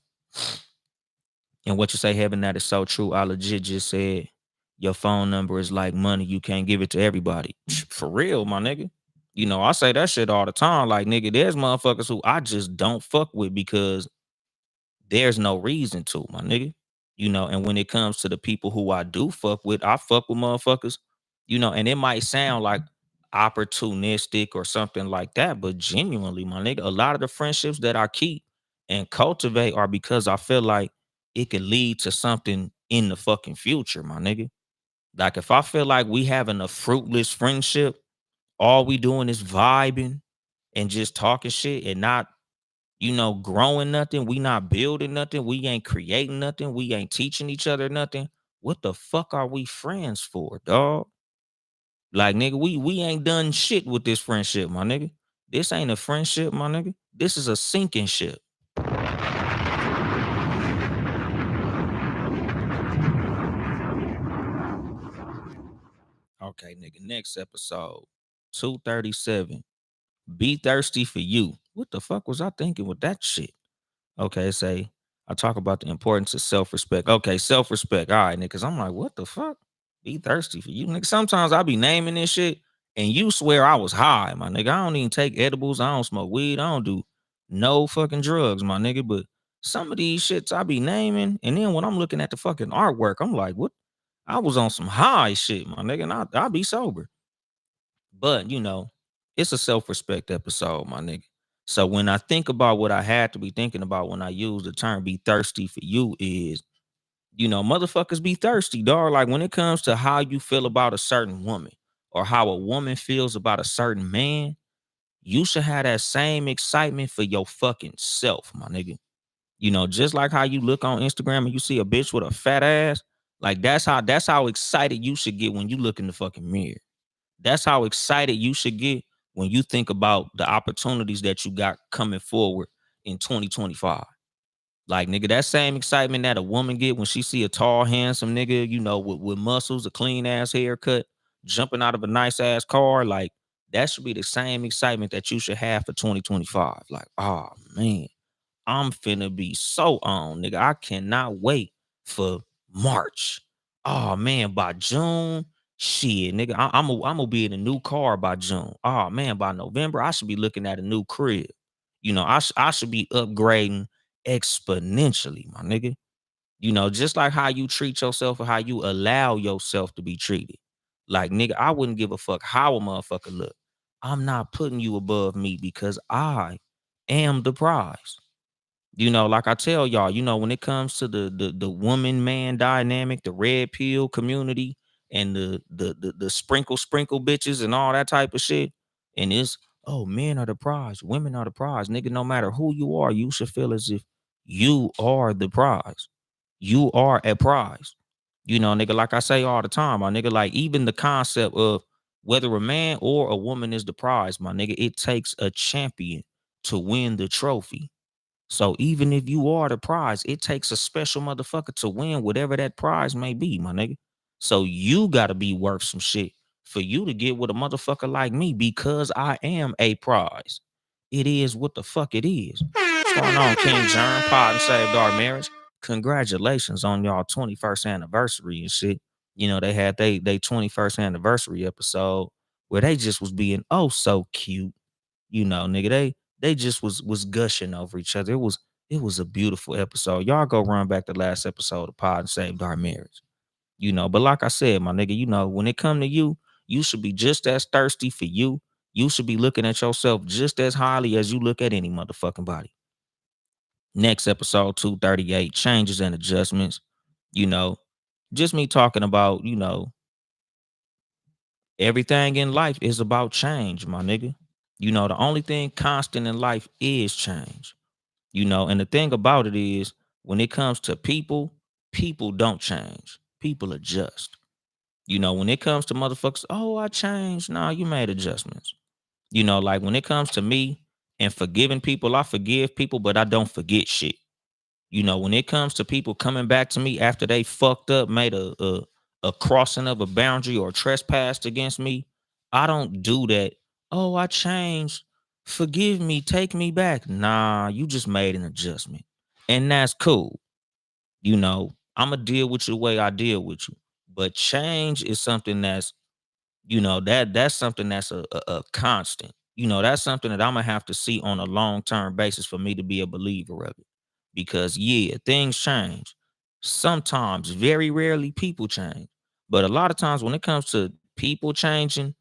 And what you say, Heaven, that is so true. I legit just said your phone number is like money. You can't give it to everybody. For real, my nigga. I say that shit all the time. Like, nigga, there's motherfuckers who I just don't fuck with because there's no reason to, my nigga. And when it comes to the people who I do fuck with, I fuck with motherfuckers, and it might sound like opportunistic or something like that, but genuinely, my nigga, a lot of the friendships that I keep and cultivate are because I feel like it could lead to something in the fucking future, my nigga. Like, if I feel like we having a fruitless friendship, all we doing is vibing and just talking shit and not growing nothing. We not building nothing. We ain't creating nothing. We ain't teaching each other nothing. What the fuck are we friends for, dog? Like, nigga, we ain't done shit with this friendship, my nigga. This ain't a friendship, my nigga. This is a sinking ship. Okay, nigga. Next episode, 237. Be thirsty for you. What the fuck was I thinking with that shit? Okay, say I talk about the importance of self-respect. Okay, self-respect. All right, nigga. Cause I'm like, what the fuck? Be thirsty for you, nigga. Sometimes I be naming this shit And you swear I was high, my nigga. I don't even take edibles. I don't smoke weed. I don't do no fucking drugs, my nigga. But some of these shits I be naming, and then when I'm looking at the fucking artwork, I'm like, what? I was on some high shit, my nigga, and I'll be sober. But it's a self-respect episode, my nigga. So when I think about what I had to be thinking about when I use the term be thirsty for you is, motherfuckers be thirsty, dog. Like when it comes to how you feel about a certain woman or how a woman feels about a certain man, you should have that same excitement for your fucking self, my nigga. Just like how you look on Instagram and you see a bitch with a fat ass, like that's how excited you should get when you look in the fucking mirror. That's how excited you should get when you think about the opportunities that you got coming forward in 2025. Like, nigga, that same excitement that a woman get when she see a tall, handsome nigga, with muscles, a clean ass haircut, jumping out of a nice ass car, like that should be the same excitement that you should have for 2025. Like, oh man, I'm finna be so on, nigga. I cannot wait for March. Oh man, by June, shit, nigga, I'm gonna be in a new car by June. Oh man, by November, I should be looking at a new crib. I should be upgrading exponentially, my nigga. Just like how you treat yourself or how you allow yourself to be treated. Like, nigga, I wouldn't give a fuck how a motherfucker look. I'm not putting you above me because I am the prize. Like I tell y'all, when it comes to the woman man dynamic, the red pill community, and the sprinkle bitches and all that type of shit, and it's men are the prize, women are the prize, nigga. No matter who you are, you should feel as if you are the prize. You are a prize. Nigga, like I say all the time, my nigga, like even the concept of whether a man or a woman is the prize, my nigga, it takes a champion to win the trophy. So even if you are the prize, it takes a special motherfucker to win whatever that prize may be, my nigga. So you gotta be worth some shit for you to get with a motherfucker like me because I am a prize. It is what the fuck it is. What's going on, King John? Pod and saved our marriage. Congratulations on y'all 21st anniversary and shit. They had they 21st anniversary episode where they just was being oh so cute. Nigga, they just was gushing over each other. It was a beautiful episode. Y'all go run back the last episode of Pod and Saved Our Marriage. But like I said, my nigga, when it come to you, you should be just as thirsty for you. You should be looking at yourself just as highly as you look at any motherfucking body. Next episode 238, changes and adjustments. You know, just me talking about, everything in life is about change, my nigga. The only thing constant in life is change. And the thing about it is when it comes to people, people don't change. People adjust. When it comes to motherfuckers, oh, I changed. Nah, you made adjustments. Like when it comes to me and forgiving people, I forgive people, but I don't forget shit. When it comes to people coming back to me after they fucked up, made a crossing of a boundary or trespassed against me, I don't do that. Oh, I changed. Forgive me, take me back. Nah, you just made an adjustment. And that's cool. I'ma deal with you the way I deal with you. But change is something that's something that's a constant. That's something that I'm gonna have to see on a long-term basis for me to be a believer of it. Because yeah, things change. Sometimes, very rarely, people change. But a lot of times when it comes to people changing,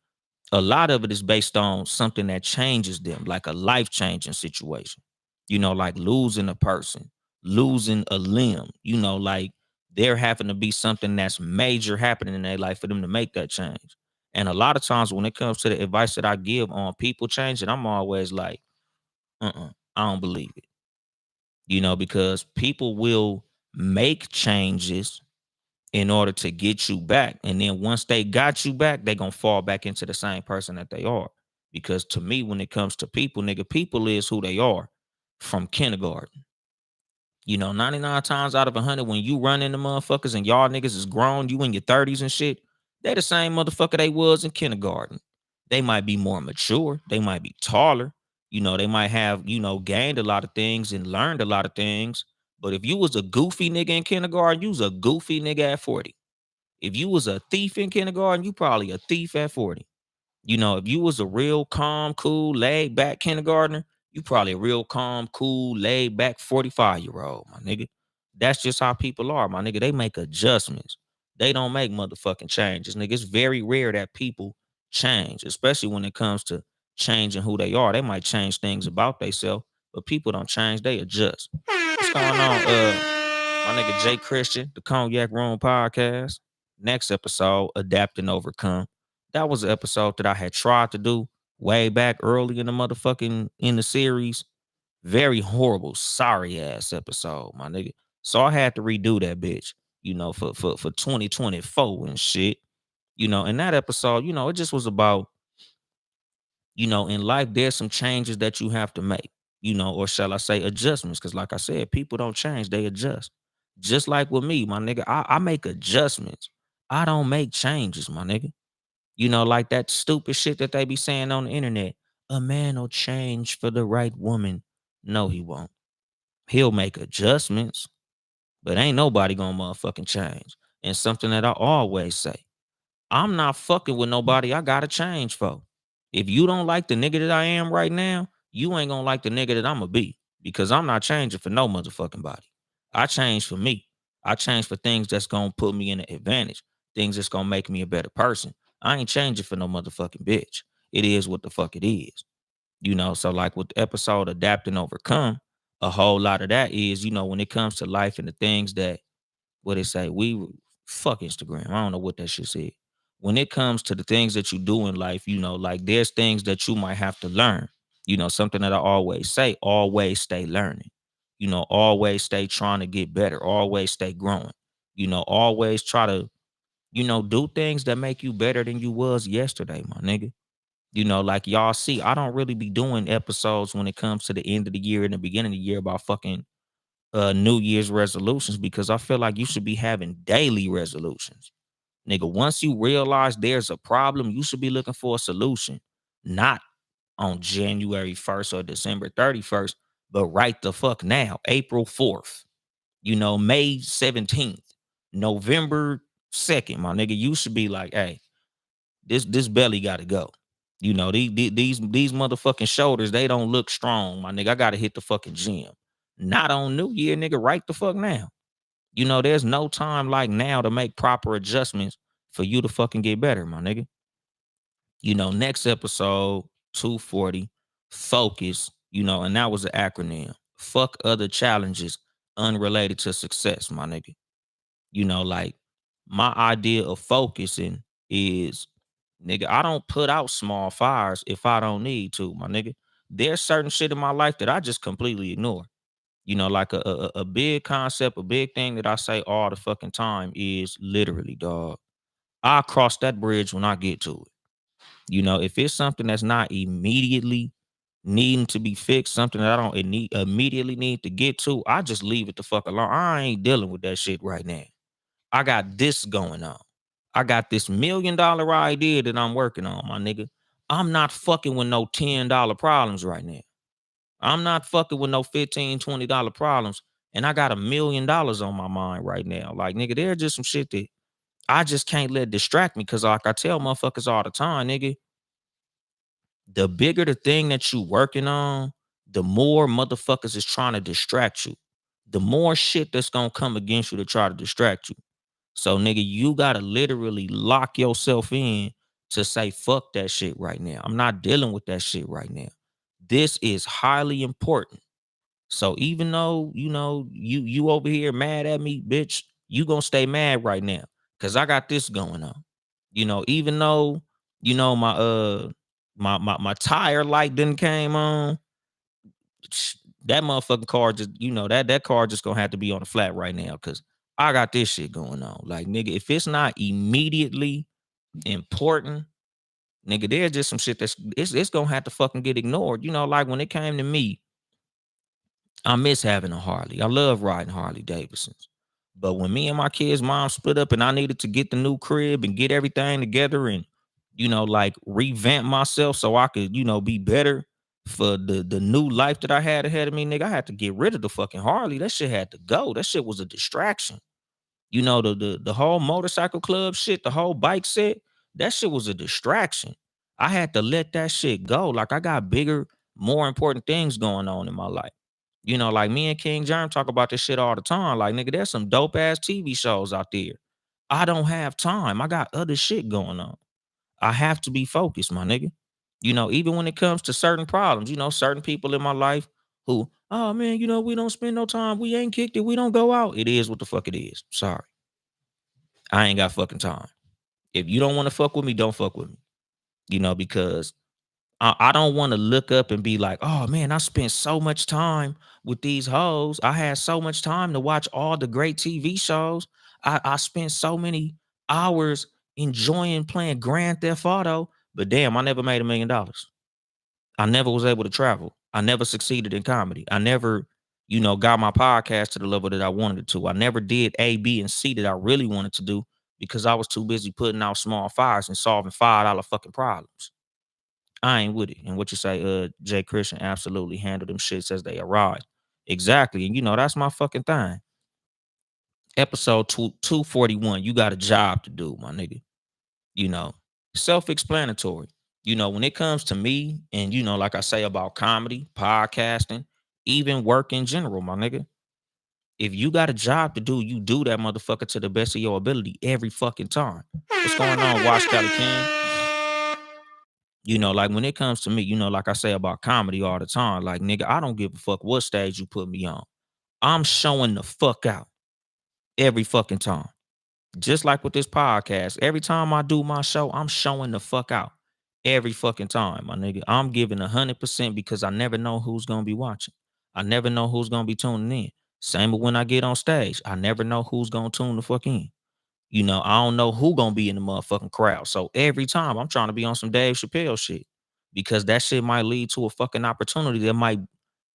a lot of it is based on something that changes them, like a life-changing situation. Like losing a person, losing a limb, like there having to be something that's major happening in their life for them to make that change. And a lot of times when it comes to the advice that I give on people changing, I'm always like, I don't believe it. Because people will make changes in order to get you back. And then once they got you back, they gonna fall back into the same person that they are. Because to me, when it comes to people, nigga, people is who they are from kindergarten. 99 times out of 100, when you run into motherfuckers and y'all niggas is grown, you in your 30s and shit, they the same motherfucker they was in kindergarten. They might be more mature. They might be taller. They might have, gained a lot of things and learned a lot of things. But if you was a goofy nigga in kindergarten, you was a goofy nigga at 40. If you was a thief in kindergarten, you probably a thief at 40. You know, if you was a real calm, cool, laid back kindergartner, you probably a real calm, cool, laid back 45-year-old, my nigga. That's just how people are, my nigga. They make adjustments. They don't make motherfucking changes, nigga. It's very rare that people change, especially when it comes to changing who they are. They might change things about themselves, but people don't change, they adjust. What's going on? My nigga Jay Christian, the Cognac Room podcast. Next episode, Adapt and Overcome. That was an episode that I had tried to do way back early in the motherfucking in the series. Very horrible, sorry ass episode, my nigga. So I had to redo that bitch, you know, for 2024 and shit. You know, in that episode, you know, it just was about, you know, in life, there's some changes that you have to make, you know, or shall I say adjustments? Because, like I said, people don't change, they adjust. Just like with me, my nigga, I make adjustments. I don't make changes, my nigga. You know, like that stupid shit that they be saying on the internet. A man will change for the right woman. No, he won't. He'll make adjustments, but ain't nobody gonna motherfucking change. And something that I always say. I'm not fucking with nobody I gotta change for. If you don't like the nigga that I am right now, you ain't gonna like the nigga that I'ma be because I'm not changing for no motherfucking body. I change for me. I change for things that's gonna put me in an advantage, things that's gonna make me a better person. I ain't changing for no motherfucking bitch. It is what the fuck it is. You know, so like with the episode Adapt and Overcome, a whole lot of that is, you know, when it comes to life and the things that what they say, fuck Instagram. I don't know what that shit said. When it comes to the things that you do in life, you know, like there's things that you might have to learn. You know, something that I always say, always stay learning. You know, always stay trying to get better, always stay growing. You know, always try to, you know, do things that make you better than you was yesterday, my nigga. You know, like y'all see, I don't really be doing episodes when it comes to the end of the year and the beginning of the year about fucking New Year's resolutions because I feel like you should be having daily resolutions. Nigga, once you realize there's a problem, you should be looking for a solution. Not on January 1st or December 31st, but right the fuck now, April 4th, you know, May 17th, November 2nd, my nigga. You should be like, hey, this belly gotta go. You know, these motherfucking shoulders, they don't look strong, my nigga. I gotta hit the fucking gym. Not on New Year, nigga, right the fuck now. You know, there's no time like now to make proper adjustments for you to fucking get better, my nigga. You know, next episode, 240, focus, you know, and that was an acronym. Fuck other challenges unrelated to success, my nigga. You know, like my idea of focusing is, nigga, I don't put out small fires if I don't need to, my nigga. There's certain shit in my life that I just completely ignore. You know, like a big concept, a big thing that I say all the fucking time is literally, dog. I'll cross that bridge when I get to it. You know, if it's something that's not immediately needing to be fixed, something that I don't immediately need to get to, I just leave it the fuck alone. I ain't dealing with that shit right now. I got this going on. I got this $1 million idea that I'm working on, my nigga. I'm not fucking with no $10 problems right now. I'm not fucking with no $15, $20 problems. And I got $1 million on my mind right now. Like, nigga, there's just some shit that I just can't let distract me. Cause like I tell motherfuckers all the time, nigga, the bigger the thing that you working on, the more motherfuckers is trying to distract you. The more shit that's gonna come against you to try to distract you. So, nigga, you gotta literally lock yourself in to say, fuck that shit right now. I'm not dealing with that shit right now. This is highly important. So even though, you know, you over here mad at me, bitch, you gonna stay mad right now. Cause I got this going on. You know, even though, you know, my tire light didn't came on, that motherfucking car just, you know, that car just gonna have to be on the flat right now. Cause I got this shit going on. Like, nigga, if it's not immediately important, nigga, there's just some shit it's gonna have to fucking get ignored. You know, like when it came to me, I miss having a Harley. I love riding Harley Davidsons. But when me and my kids' mom split up and I needed to get the new crib and get everything together and, you know, like revamp myself so I could, you know, be better for the new life that I had ahead of me, nigga, I had to get rid of the fucking Harley. That shit had to go. That shit was a distraction. You know, the whole motorcycle club shit, the whole bike set, that shit was a distraction. I had to let that shit go. Like I got bigger, more important things going on in my life. Like me and King Germ talk about this shit all the time. Like, nigga, there's some dope ass TV shows out there. I don't have time. I got other shit going on. I have to be focused, my nigga. Even when it comes to certain problems, certain people in my life who, oh man, we don't spend no time. We ain't kicked it. We don't go out. It is what the fuck it is. Sorry. I ain't got fucking time. If you don't want to fuck with me, don't fuck with me. Because I don't want to look up and be like, oh man, I spent so much time with these hoes. I had so much time to watch all the great TV shows. I spent so many hours enjoying playing Grand Theft Auto, but damn, I never made $1 million. I never was able to travel. I never succeeded in comedy. I never, got my podcast to the level that I wanted it to. I never did A, B, and C that I really wanted to do because I was too busy putting out small fires and solving $5 fucking problems. I ain't with it. And what you say, Jay Christian, absolutely handle them shits as they arise. Exactly. And that's my fucking thing. Episode 241. You got a job to do, my nigga. You know, Self-explanatory. When it comes to me and like I say about comedy, podcasting, even work in general, my nigga. If you got a job to do, you do that motherfucker to the best of your ability every fucking time. What's going on, Watch Kelly King? Like when it comes to me, like I say about comedy all the time, like nigga, I don't give a fuck what stage you put me on. I'm showing the fuck out every fucking time. Just like with this podcast, every time I do my show, I'm showing the fuck out every fucking time, my nigga. I'm giving 100% because I never know who's gonna be watching. I never know who's gonna be tuning in. Same with when I get on stage. I never know who's gonna tune the fuck in. I don't know who gonna be in the motherfucking crowd. So every time I'm trying to be on some Dave Chappelle shit because that shit might lead to a fucking opportunity that might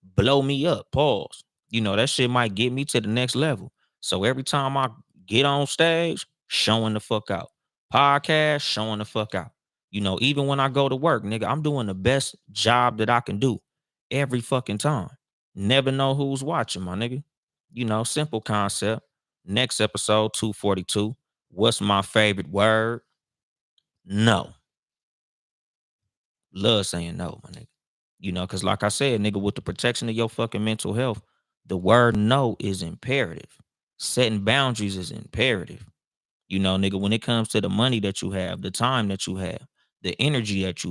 blow me up. Pause. That shit might get me to the next level. So every time I get on stage, showing the fuck out. Podcast, showing the fuck out. Even when I go to work, nigga, I'm doing the best job that I can do every fucking time. Never know who's watching, my nigga. Simple concept. Next episode, 242. What's my favorite word? No. Love saying no, my nigga. Because like I said, nigga, with the protection of your fucking mental health, the word no is imperative. Setting boundaries is imperative. Nigga, when it comes to the money that you have, the time that you have, the energy that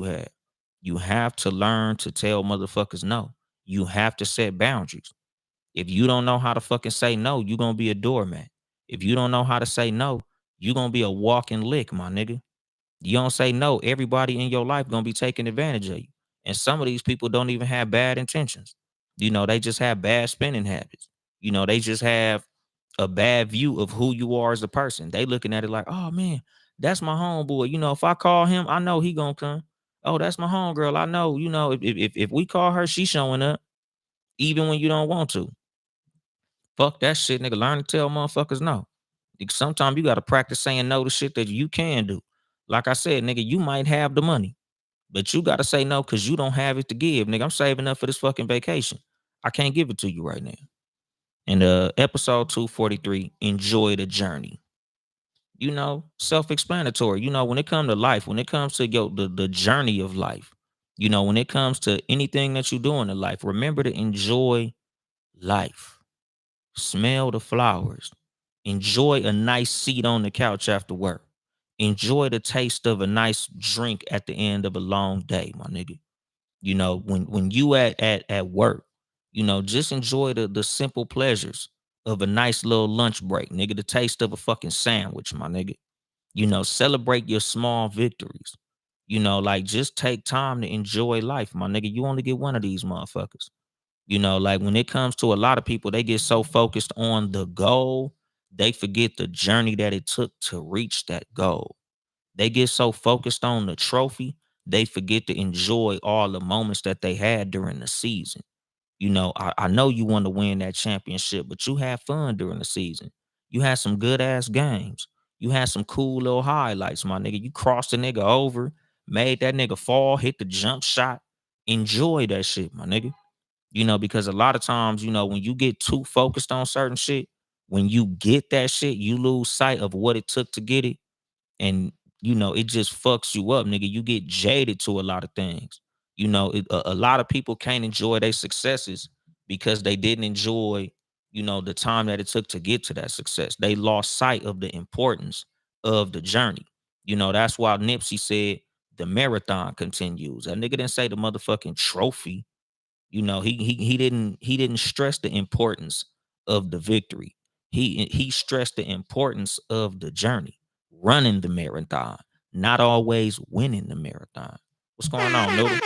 you have to learn to tell motherfuckers no. You have to set boundaries. If you don't know how to fucking say no, you're going to be a doormat. If you don't know how to say no, you're going to be a walking lick, my nigga. You don't say no, everybody in your life gonna be taking advantage of you. And some of these people don't even have bad intentions. They just have bad spending habits. They just have a bad view of who you are as a person. They looking at it like, oh man, that's my homeboy. If I call him, I know he gonna come. Oh, that's my homegirl. I know, if we call her, she showing up, even when you don't want to. Fuck that shit, nigga. Learn to tell motherfuckers no. Sometimes you gotta practice saying no to shit that you can do. Like I said, nigga, you might have the money, but you gotta say no because you don't have it to give. Nigga, I'm saving up for this fucking vacation. I can't give it to you right now. And episode 243, enjoy the journey. Self-explanatory. When it comes to life, when it comes to the journey of life, when it comes to anything that you do in the life, remember to enjoy life. Smell the flowers. Enjoy a nice seat on the couch after work. Enjoy the taste of a nice drink at the end of a long day, my nigga. When you at work, just enjoy the simple pleasures of a nice little lunch break, nigga. The taste of a fucking sandwich, my nigga. Celebrate your small victories. Like just take time to enjoy life, my nigga. You only get one of these motherfuckers. Like when it comes to a lot of people, they get so focused on the goal, they forget the journey that it took to reach that goal. They get so focused on the trophy, they forget to enjoy all the moments that they had during the season. I know you want to win that championship, but you had fun during the season. You had some good ass games. You had some cool little highlights, my nigga. You crossed the nigga over, made that nigga fall, hit the jump shot. Enjoy that shit, my nigga. Because a lot of times, when you get too focused on certain shit, when you get that shit, you lose sight of what it took to get it. And it just fucks you up, nigga. You get jaded to a lot of things. A lot of people can't enjoy their successes because they didn't enjoy, the time that it took to get to that success. They lost sight of the importance of the journey. That's why Nipsey said the marathon continues. That nigga didn't say the motherfucking trophy. He didn't stress the importance of the victory. He stressed the importance of the journey, running the marathon, not always winning the marathon. What's going on, Noodle?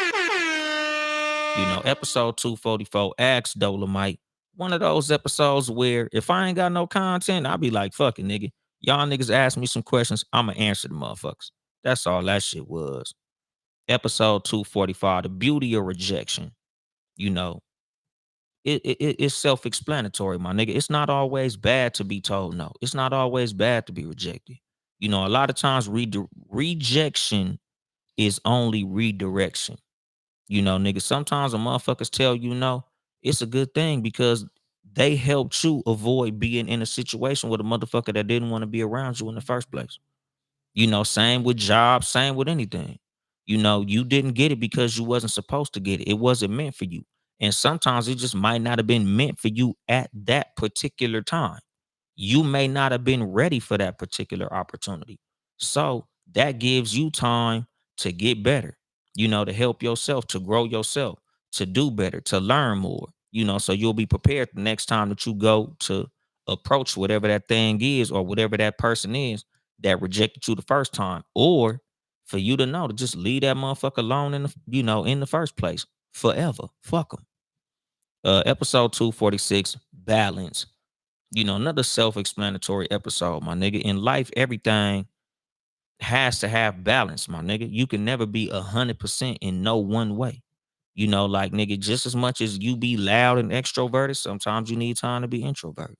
Episode 244, Ask Dolemite. One of those episodes where if I ain't got no content, I'll be like, fuck it, nigga. Y'all niggas ask me some questions, I'ma answer the motherfuckers. That's all that shit was. Episode 245, the beauty of rejection. You know, it's self-explanatory, my nigga. It's not always bad to be told no. It's not always bad to be rejected. A lot of times rejection is only redirection. Nigga, sometimes when motherfuckers tell you no, it's a good thing because they helped you avoid being in a situation with a motherfucker that didn't want to be around you in the first place. Same with jobs, same with anything. You didn't get it because you wasn't supposed to get it. It wasn't meant for you. And sometimes it just might not have been meant for you at that particular time. You may not have been ready for that particular opportunity. So that gives you time to get better, to help yourself, to grow yourself, to do better, to learn more, so you'll be prepared the next time that you go to approach whatever that thing is or whatever that person is that rejected you the first time, or for you to know to just leave that motherfucker alone in the first place forever. Fuck them. Episode 246, balance. Another self-explanatory episode, my nigga. In life, everything has to have balance, my nigga. You can never be 100% in no one way. Like, nigga, just as much as you be loud and extroverted, sometimes you need time to be introverted.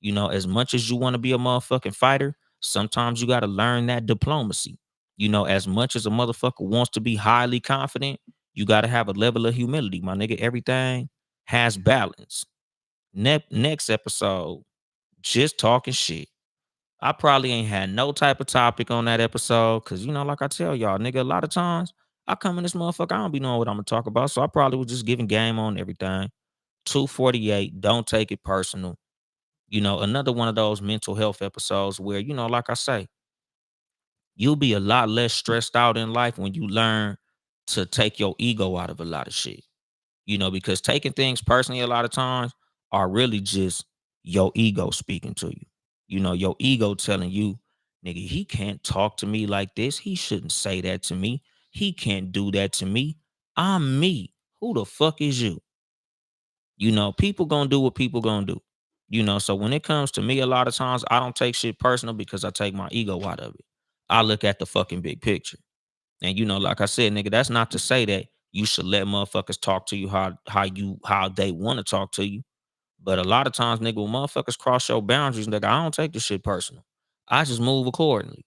As much as you want to be a motherfucking fighter, sometimes you got to learn that diplomacy. As much as a motherfucker wants to be highly confident, you got to have a level of humility, my nigga. Everything has balance. Next episode, just talking shit. I probably ain't had no type of topic on that episode because, like I tell y'all, nigga, a lot of times I come in this motherfucker, I don't be knowing what I'm going to talk about. So I probably was just giving game on everything. 248, don't take it personal. Another one of those mental health episodes where, like I say, you'll be a lot less stressed out in life when you learn to take your ego out of a lot of shit. Because taking things personally a lot of times are really just your ego speaking to you. Your ego telling you, nigga, he can't talk to me like this. He shouldn't say that to me. He can't do that to me. I'm me. Who the fuck is you? People gonna do what people gonna do. So when it comes to me, a lot of times I don't take shit personal because I take my ego out of it. I look at the fucking big picture. And like I said, nigga, that's not to say that you should let motherfuckers talk to you how they want to talk to you. But a lot of times, nigga, when motherfuckers cross your boundaries, nigga, I don't take this shit personal. I just move accordingly.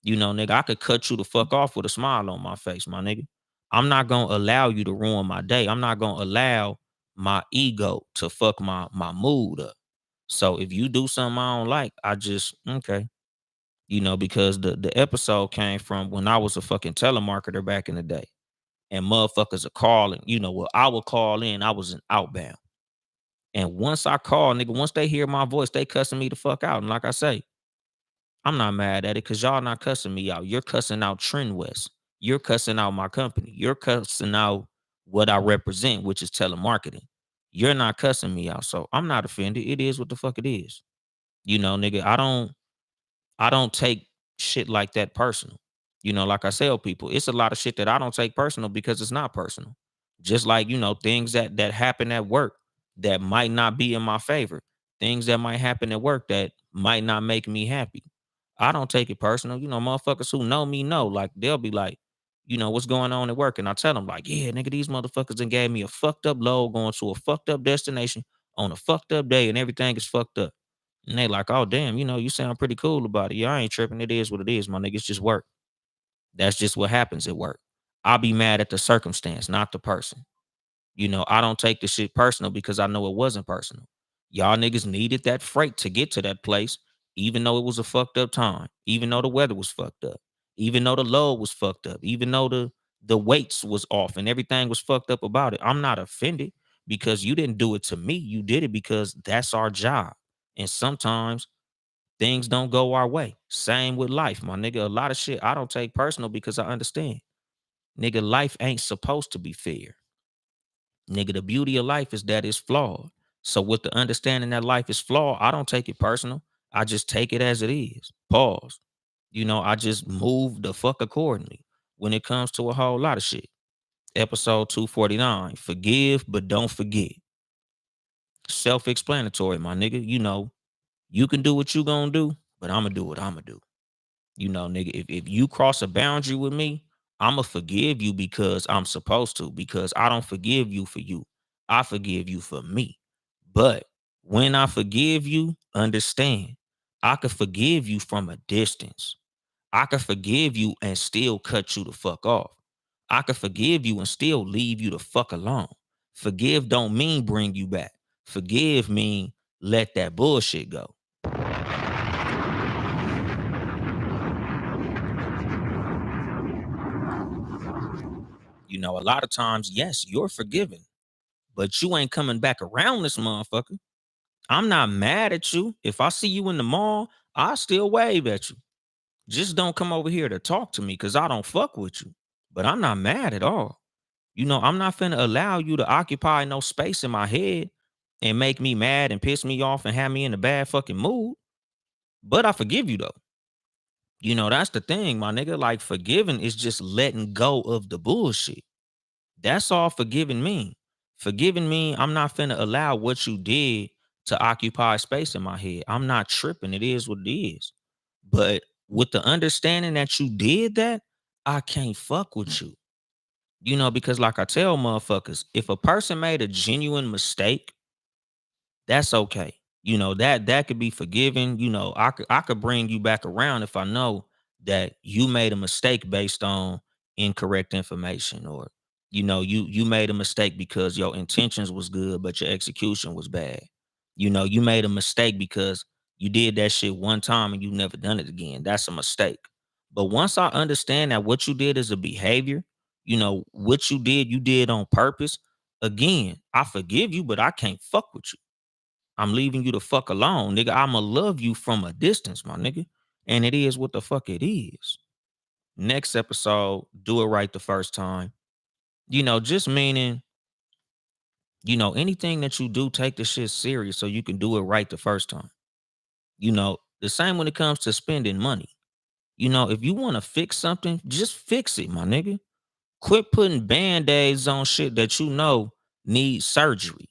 Nigga, I could cut you the fuck off with a smile on my face, my nigga. I'm not gonna allow you to ruin my day. I'm not gonna allow my ego to fuck my mood up. So if you do something I don't like, I just okay. Because the episode came from when I was a fucking telemarketer back in the day. And motherfuckers are calling, I would call in, I was an outbound. And once I call, nigga, once they hear my voice, they cussing me the fuck out. And like I say, I'm not mad at it because y'all not cussing me out. You're cussing out Trend West. You're cussing out my company. You're cussing out what I represent, which is telemarketing. You're not cussing me out. So I'm not offended. It is what the fuck it is. Nigga, I don't take shit like that personal. Like I tell people, it's a lot of shit that I don't take personal because it's not personal. Just like, things that happen at work that might not be in my favor. Things that might happen at work that might not make me happy. I don't take it personal. Motherfuckers who know me know. Like they'll be like, what's going on at work? And I tell them, like, yeah, nigga, these motherfuckers done gave me a fucked up load going to a fucked up destination on a fucked up day and everything is fucked up. And they like, oh damn, you sound pretty cool about it. Yeah, I ain't tripping. It is what it is, my nigga. It's just work. That's just what happens at work. I'll be mad at the circumstance, not the person. I don't take the shit personal because I know it wasn't personal. Y'all niggas needed that freight to get to that place, even though it was a fucked up time, even though the weather was fucked up, Even though the load was fucked up, even though the weights was off and everything was fucked up about it, I'm not offended because you didn't do it to me. You did it because that's our job. And sometimes things don't go our way. Same with life, my nigga. A lot of shit I don't take personal because I understand. Nigga, life ain't supposed to be fair. Nigga, the beauty of life is that it's flawed. So with the understanding that life is flawed, I don't take it personal. I just take it as it is. Pause. I just move the fuck accordingly when it comes to a whole lot of shit. Episode 249. Forgive, but don't forget. Self-explanatory, my nigga. You can do what you gonna do, but I'ma do what I'ma do. Nigga, if you cross a boundary with me, I'ma forgive you because I'm supposed to, because I don't forgive you for you. I forgive you for me. But when I forgive you, understand, I could forgive you from a distance. I could forgive you and still cut you the fuck off. I could forgive you and still leave you the fuck alone. Forgive don't mean bring you back. Forgive mean let that bullshit go. A lot of times, yes, you're forgiven, but you ain't coming back around this motherfucker. I'm not mad at you. If I see you in the mall, I still wave at you. Just don't come over here to talk to me because I don't fuck with you. But I'm not mad at all. I'm not finna allow you to occupy no space in my head and make me mad and piss me off and have me in a bad fucking mood. But I forgive you though. That's the thing, my nigga. Like forgiving is just letting go of the bullshit. That's all forgiving mean. Forgiving mean I'm not finna allow what you did to occupy space in my head. I'm not tripping. It is what it is. But with the understanding that you did that, I can't fuck with you. Because like I tell motherfuckers, if a person made a genuine mistake, that's okay. That could be forgiven. I could bring you back around if I know that you made a mistake based on incorrect information, or you made a mistake because your intentions was good but your execution was bad. You made a mistake because you did that shit one time and you never done it again. That's a mistake. But once I understand that what you did is a behavior, what you did on purpose, again, I forgive you, but I can't fuck with you. I'm leaving you the fuck alone, nigga. I'ma love you from a distance, my nigga. And it is what the fuck it is. Next episode, do it right the first time. Just meaning, anything that you do, take the shit serious so you can do it right the first time. The same when it comes to spending money. If you want to fix something, just fix it, my nigga. Quit putting band-aids on shit that needs surgery.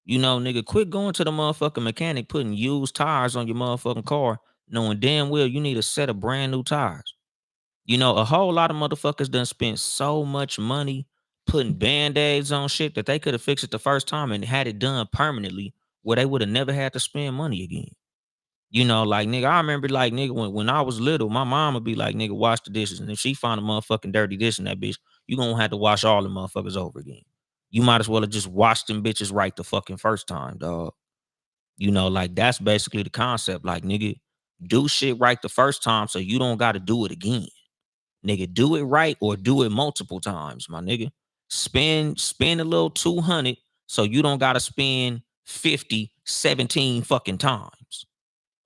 Nigga, quit going to the motherfucking mechanic putting used tires on your motherfucking car, knowing damn well you need a set of brand new tires. A whole lot of motherfuckers done spent so much money putting band-aids on shit that they could have fixed it the first time and had it done permanently where they would have never had to spend money again. Like nigga, I remember like nigga when I was little, my mom would be like, nigga, wash the dishes. And if she found a motherfucking dirty dish in that bitch, you gonna have to wash all the motherfuckers over again. You might as well have just washed them bitches right the fucking first time, dog. Like that's basically the concept. Like, nigga, do shit right the first time so you don't gotta do it again. Nigga, do it right or do it multiple times, my nigga. Spend a little 200 so you don't gotta spend 50, 17 fucking times.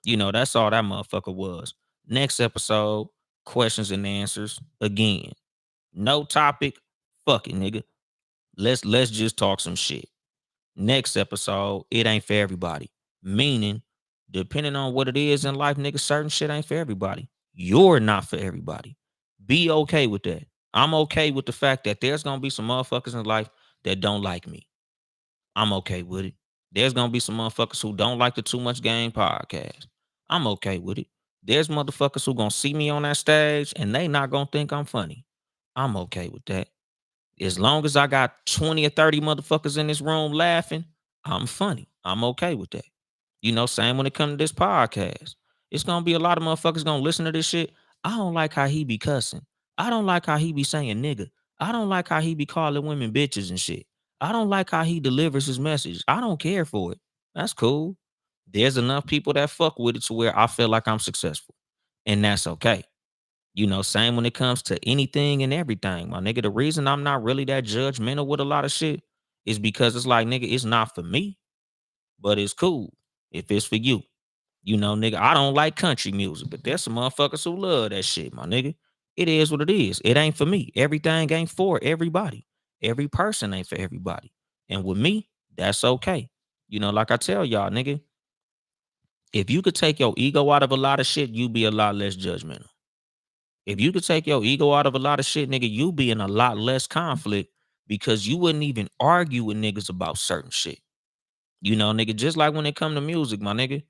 That's all that motherfucker was. Next episode, questions and answers. Again, no topic. Fuck it, nigga. Let's just talk some shit. Next episode, it ain't for everybody. Meaning, depending on what it is in life, nigga, certain shit ain't for everybody. You're not for everybody. Be okay with that. I'm okay with the fact that there's gonna be some motherfuckers in life that don't like me. I'm okay with it. There's gonna be some motherfuckers who don't like the Too Much Game podcast. I'm okay with it. There's motherfuckers who gonna see me on that stage and they not gonna think I'm funny. I'm okay with that. As long as I got 20 or 30 motherfuckers in this room laughing, I'm funny. I'm okay with that. Same when it comes to this podcast. It's gonna be a lot of motherfuckers gonna listen to this shit. I don't like how he be cussing. I don't like how he be saying nigga. I don't like how he be calling women bitches and shit. I don't like how he delivers his message. I don't care for it. That's cool. There's enough people that fuck with it to where I feel like I'm successful. And that's okay. Same when it comes to anything and everything, my nigga. The reason I'm not really that judgmental with a lot of shit is because it's like, nigga, it's not for me, but it's cool if it's for you. Nigga, I don't like country music, but there's some motherfuckers who love that shit, my nigga. It is what it is. It ain't for me. Everything ain't for everybody. Every person ain't for everybody. And with me, that's okay. Like I tell y'all, nigga, if you could take your ego out of a lot of shit, you be a lot less judgmental. If you could take your ego out of a lot of shit, nigga, you be in a lot less conflict because you wouldn't even argue with niggas about certain shit. Nigga, just like when it come to music, my nigga.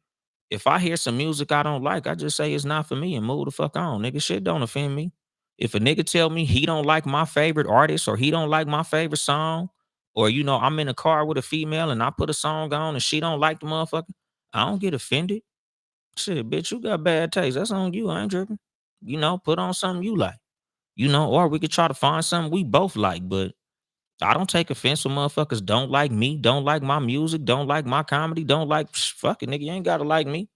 If I hear some music I don't like, I just say it's not for me and move the fuck on. Nigga, shit don't offend me. If a nigga tell me he don't like my favorite artist or he don't like my favorite song, or I'm in a car with a female and I put a song on and she don't like the motherfucker, I don't get offended. Shit, bitch, you got bad taste. That's on you. I ain't tripping. Put on something you like. Or we could try to find something we both like, but I don't take offense when motherfuckers don't like me, don't like my music, don't like my comedy, don't like fuck it, nigga. You ain't gotta like me.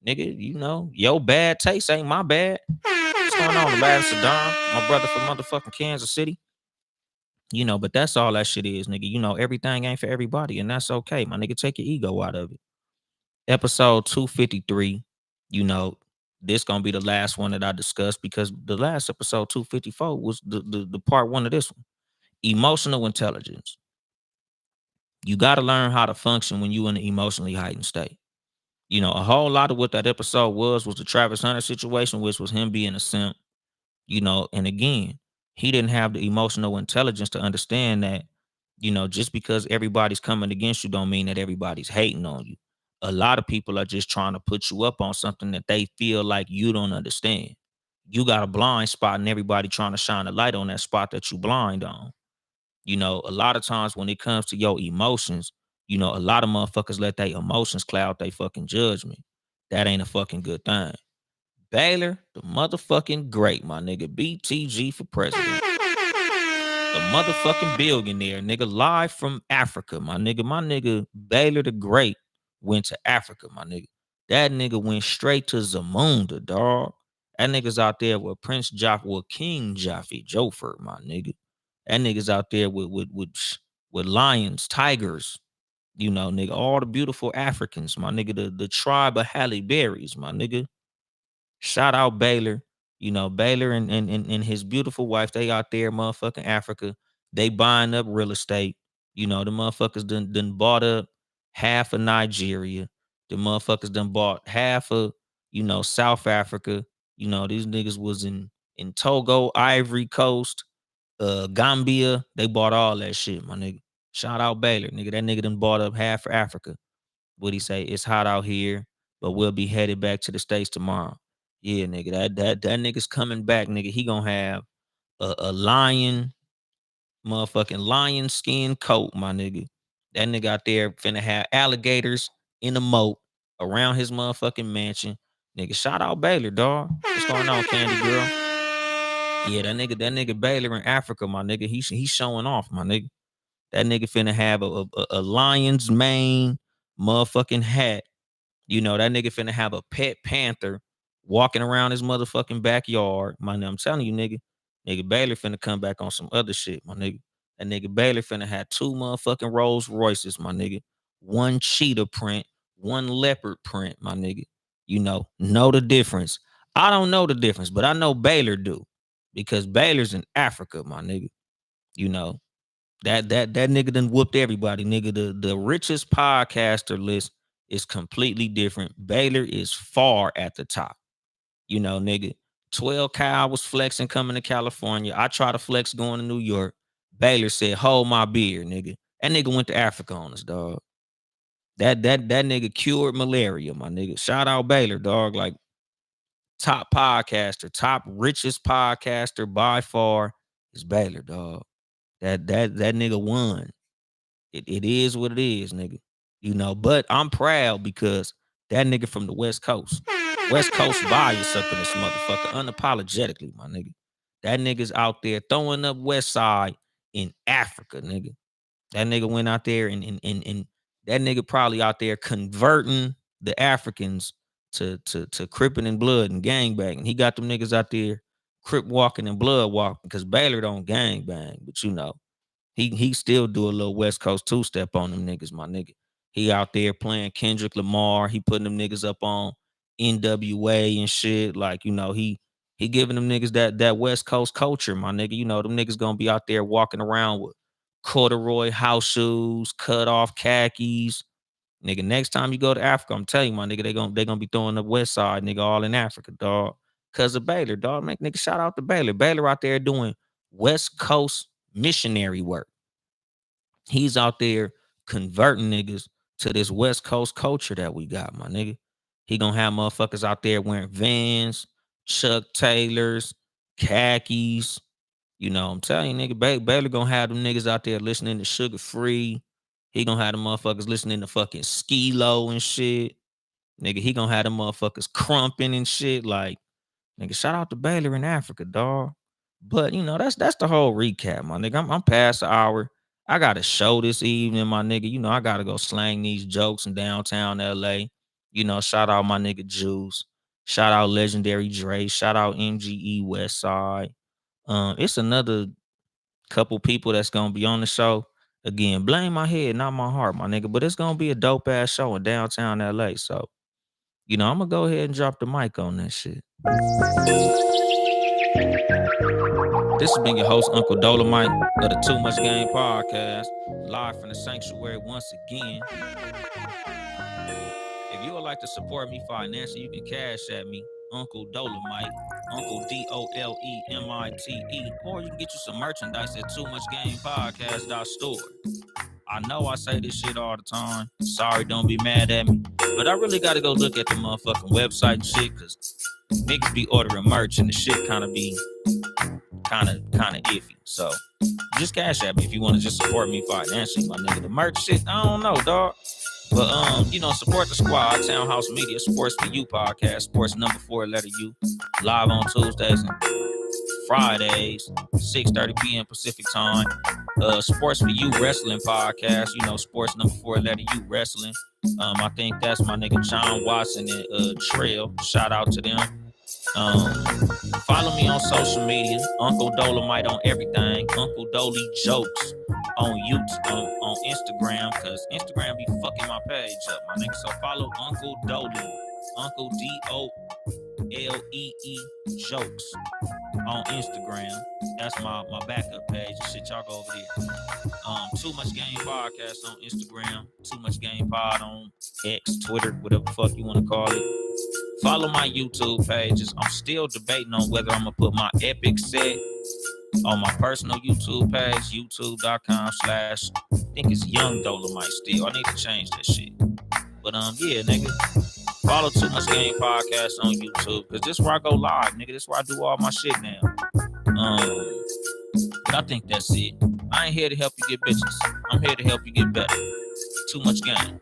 Nigga, your bad taste ain't my bad. What's going on, the lad Saddam? My brother from motherfucking Kansas City. But that's all that shit is, nigga. Everything ain't for everybody, and that's okay. My nigga, take your ego out of it. Episode 253, you know, this gonna be the last one that I discussed because the last episode 254 was the part one of this one. Emotional intelligence. You got to learn how to function when you in an emotionally heightened state. A whole lot of what that episode was the Travis Hunter situation, which was him being a simp. And again, he didn't have the emotional intelligence to understand that, just because everybody's coming against you don't mean that everybody's hating on you. A lot of people are just trying to put you up on something that they feel like you don't understand. You got a blind spot and everybody trying to shine a light on that spot that you blind on. A lot of times when it comes to your emotions, a lot of motherfuckers let their emotions cloud their fucking judgment. That ain't a fucking good thing. Baylor, the motherfucking great, my nigga. BTG for president. The motherfucking billionaire, nigga, live from Africa, my nigga. My nigga Baylor the Great went to Africa, my nigga. That nigga went straight to Zamunda, dog. That nigga's out there with Prince Jaffa, with King Jaffe Jofer, my nigga. That nigga's out there with lions, tigers, nigga, all the beautiful Africans, my nigga, the tribe of Halle Berry's, my nigga. Shout out Baylor. Baylor and his beautiful wife, they out there, motherfucking Africa. They buying up real estate. The motherfuckers done bought up half of Nigeria. The motherfuckers done bought half of, South Africa. These niggas was in Togo, Ivory Coast, Gambia. They bought all that shit, my nigga. Shout out Baylor, nigga. That nigga done bought up half of Africa. What'd he say? It's hot out here, but we'll be headed back to the States tomorrow. Yeah, nigga, that nigga's coming back, nigga. He gonna have a lion, motherfucking lion skin coat, my nigga. That nigga out there finna have alligators in the moat around his motherfucking mansion. Nigga, shout out Baylor, dog. What's going on, Candy Girl? Yeah, that nigga Baylor in Africa, my nigga. He's showing off, my nigga. That nigga finna have a lion's mane motherfucking hat. That nigga finna have a pet panther walking around his motherfucking backyard. I'm telling you, nigga Baylor finna come back on some other shit, my nigga. That nigga Baylor finna have two motherfucking Rolls Royces, my nigga. One cheetah print, one leopard print, my nigga. Know the difference. I don't know the difference, but I know Baylor do because Baylor's in Africa, my nigga. You know, that nigga done whooped everybody, nigga. The richest podcaster list is completely different. Baylor is far at the top. Nigga. 12 Kyle was flexing coming to California. I try to flex going to New York. Baylor said, hold my beer, nigga. That nigga went to Africa on us, dog. That nigga cured malaria, my nigga. Shout out Baylor, dog. Like top podcaster, top richest podcaster by far is Baylor, dog. That nigga won. It is what it is, nigga. But I'm proud because that nigga from the West Coast. West Coast bias up in this motherfucker unapologetically, my nigga. That nigga's out there throwing up West Side in Africa, nigga. That nigga went out there and that nigga probably out there converting the Africans to cripping and blood and gangbanging. He got them niggas out there Crip walking and blood walking, because Baylor don't gang bang, but you know, he still do a little West Coast two step on them niggas, my nigga. He out there playing Kendrick Lamar. He putting them niggas up on NWA and shit. Like, you know, he giving them niggas that West Coast culture, my nigga. You know, them niggas gonna be out there walking around with corduroy house shoes, cut off khakis. Nigga, next time you go to Africa, I'm telling you, my nigga, they gonna be throwing the West Side, nigga, all in Africa, dog. Cause of Baylor, dog. Make nigga shout out to Baylor. Baylor out there doing West Coast missionary work. He's out there converting niggas to this West Coast culture that we got, my nigga. He gonna have motherfuckers out there wearing Vans, Chuck Taylors, khakis. You know, I'm telling you, nigga, Baylor gonna have them niggas out there listening to Sugar Free. He gonna have them motherfuckers listening to fucking Skee-Lo and shit. Nigga, he gonna have them motherfuckers crumping and shit. Like, nigga, shout out to Baylor in Africa, dog. But you know, that's the whole recap, my nigga. I'm past the hour. I got a show this evening, my nigga. You know, I gotta go slang these jokes in downtown LA. You know, shout out my nigga Juice. Shout out Legendary Dre. Shout out MGE Westside. It's another couple people that's gonna be on the show. Again, blame my head, not my heart, my nigga. But it's gonna be a dope ass show in downtown LA. So, you know, I'm gonna go ahead and drop the mic on that shit. This has been your host, Uncle Dolemite of the Too Much Game Podcast, live from the sanctuary once again. If you would like to support me financially, you can cash at me, Uncle Dolemite, Uncle Dolemite, or you can get you some merchandise at TooMuchGamePodcast.store. I know I say this shit all the time. Sorry, don't be mad at me. But I really got to go look at the motherfucking website and shit, because niggas be ordering merch and the shit kind of iffy. So just cash at me if you want to just support me financially, my nigga. The merch shit, I don't know, dog. But you know, support the squad, Townhouse Media, Sports for You podcast, sports number 4 letter U, live on Tuesdays and Fridays, 6:30 p.m. Pacific time. Sports for You wrestling podcast, you know, sports number 4 letter U wrestling. I think that's my nigga John Watson and Trail. Shout out to them. Follow me on social media, Uncle Dolemite on everything, Uncle Dolly Jokes on YouTube, on Instagram, because Instagram be fucking my page up, my nigga. So follow Uncle Dolee, Uncle DOLEE Jokes on Instagram. That's my backup page. Shit, y'all go over there. Too Much Game Podcast on Instagram, Too Much Game Pod on X, Twitter, whatever the fuck you want to call it. Follow my YouTube pages. I'm still debating on whether I'm gonna put my epic set on my personal YouTube page, youtube.com/ I think it's Young Dolemite still. I need to change that shit. But yeah, nigga. Follow Too Much Game Podcast on YouTube, because this is where I go live, nigga. This is where I do all my shit now. But I think that's it. I ain't here to help you get bitches. I'm here to help you get better. Too Much Game.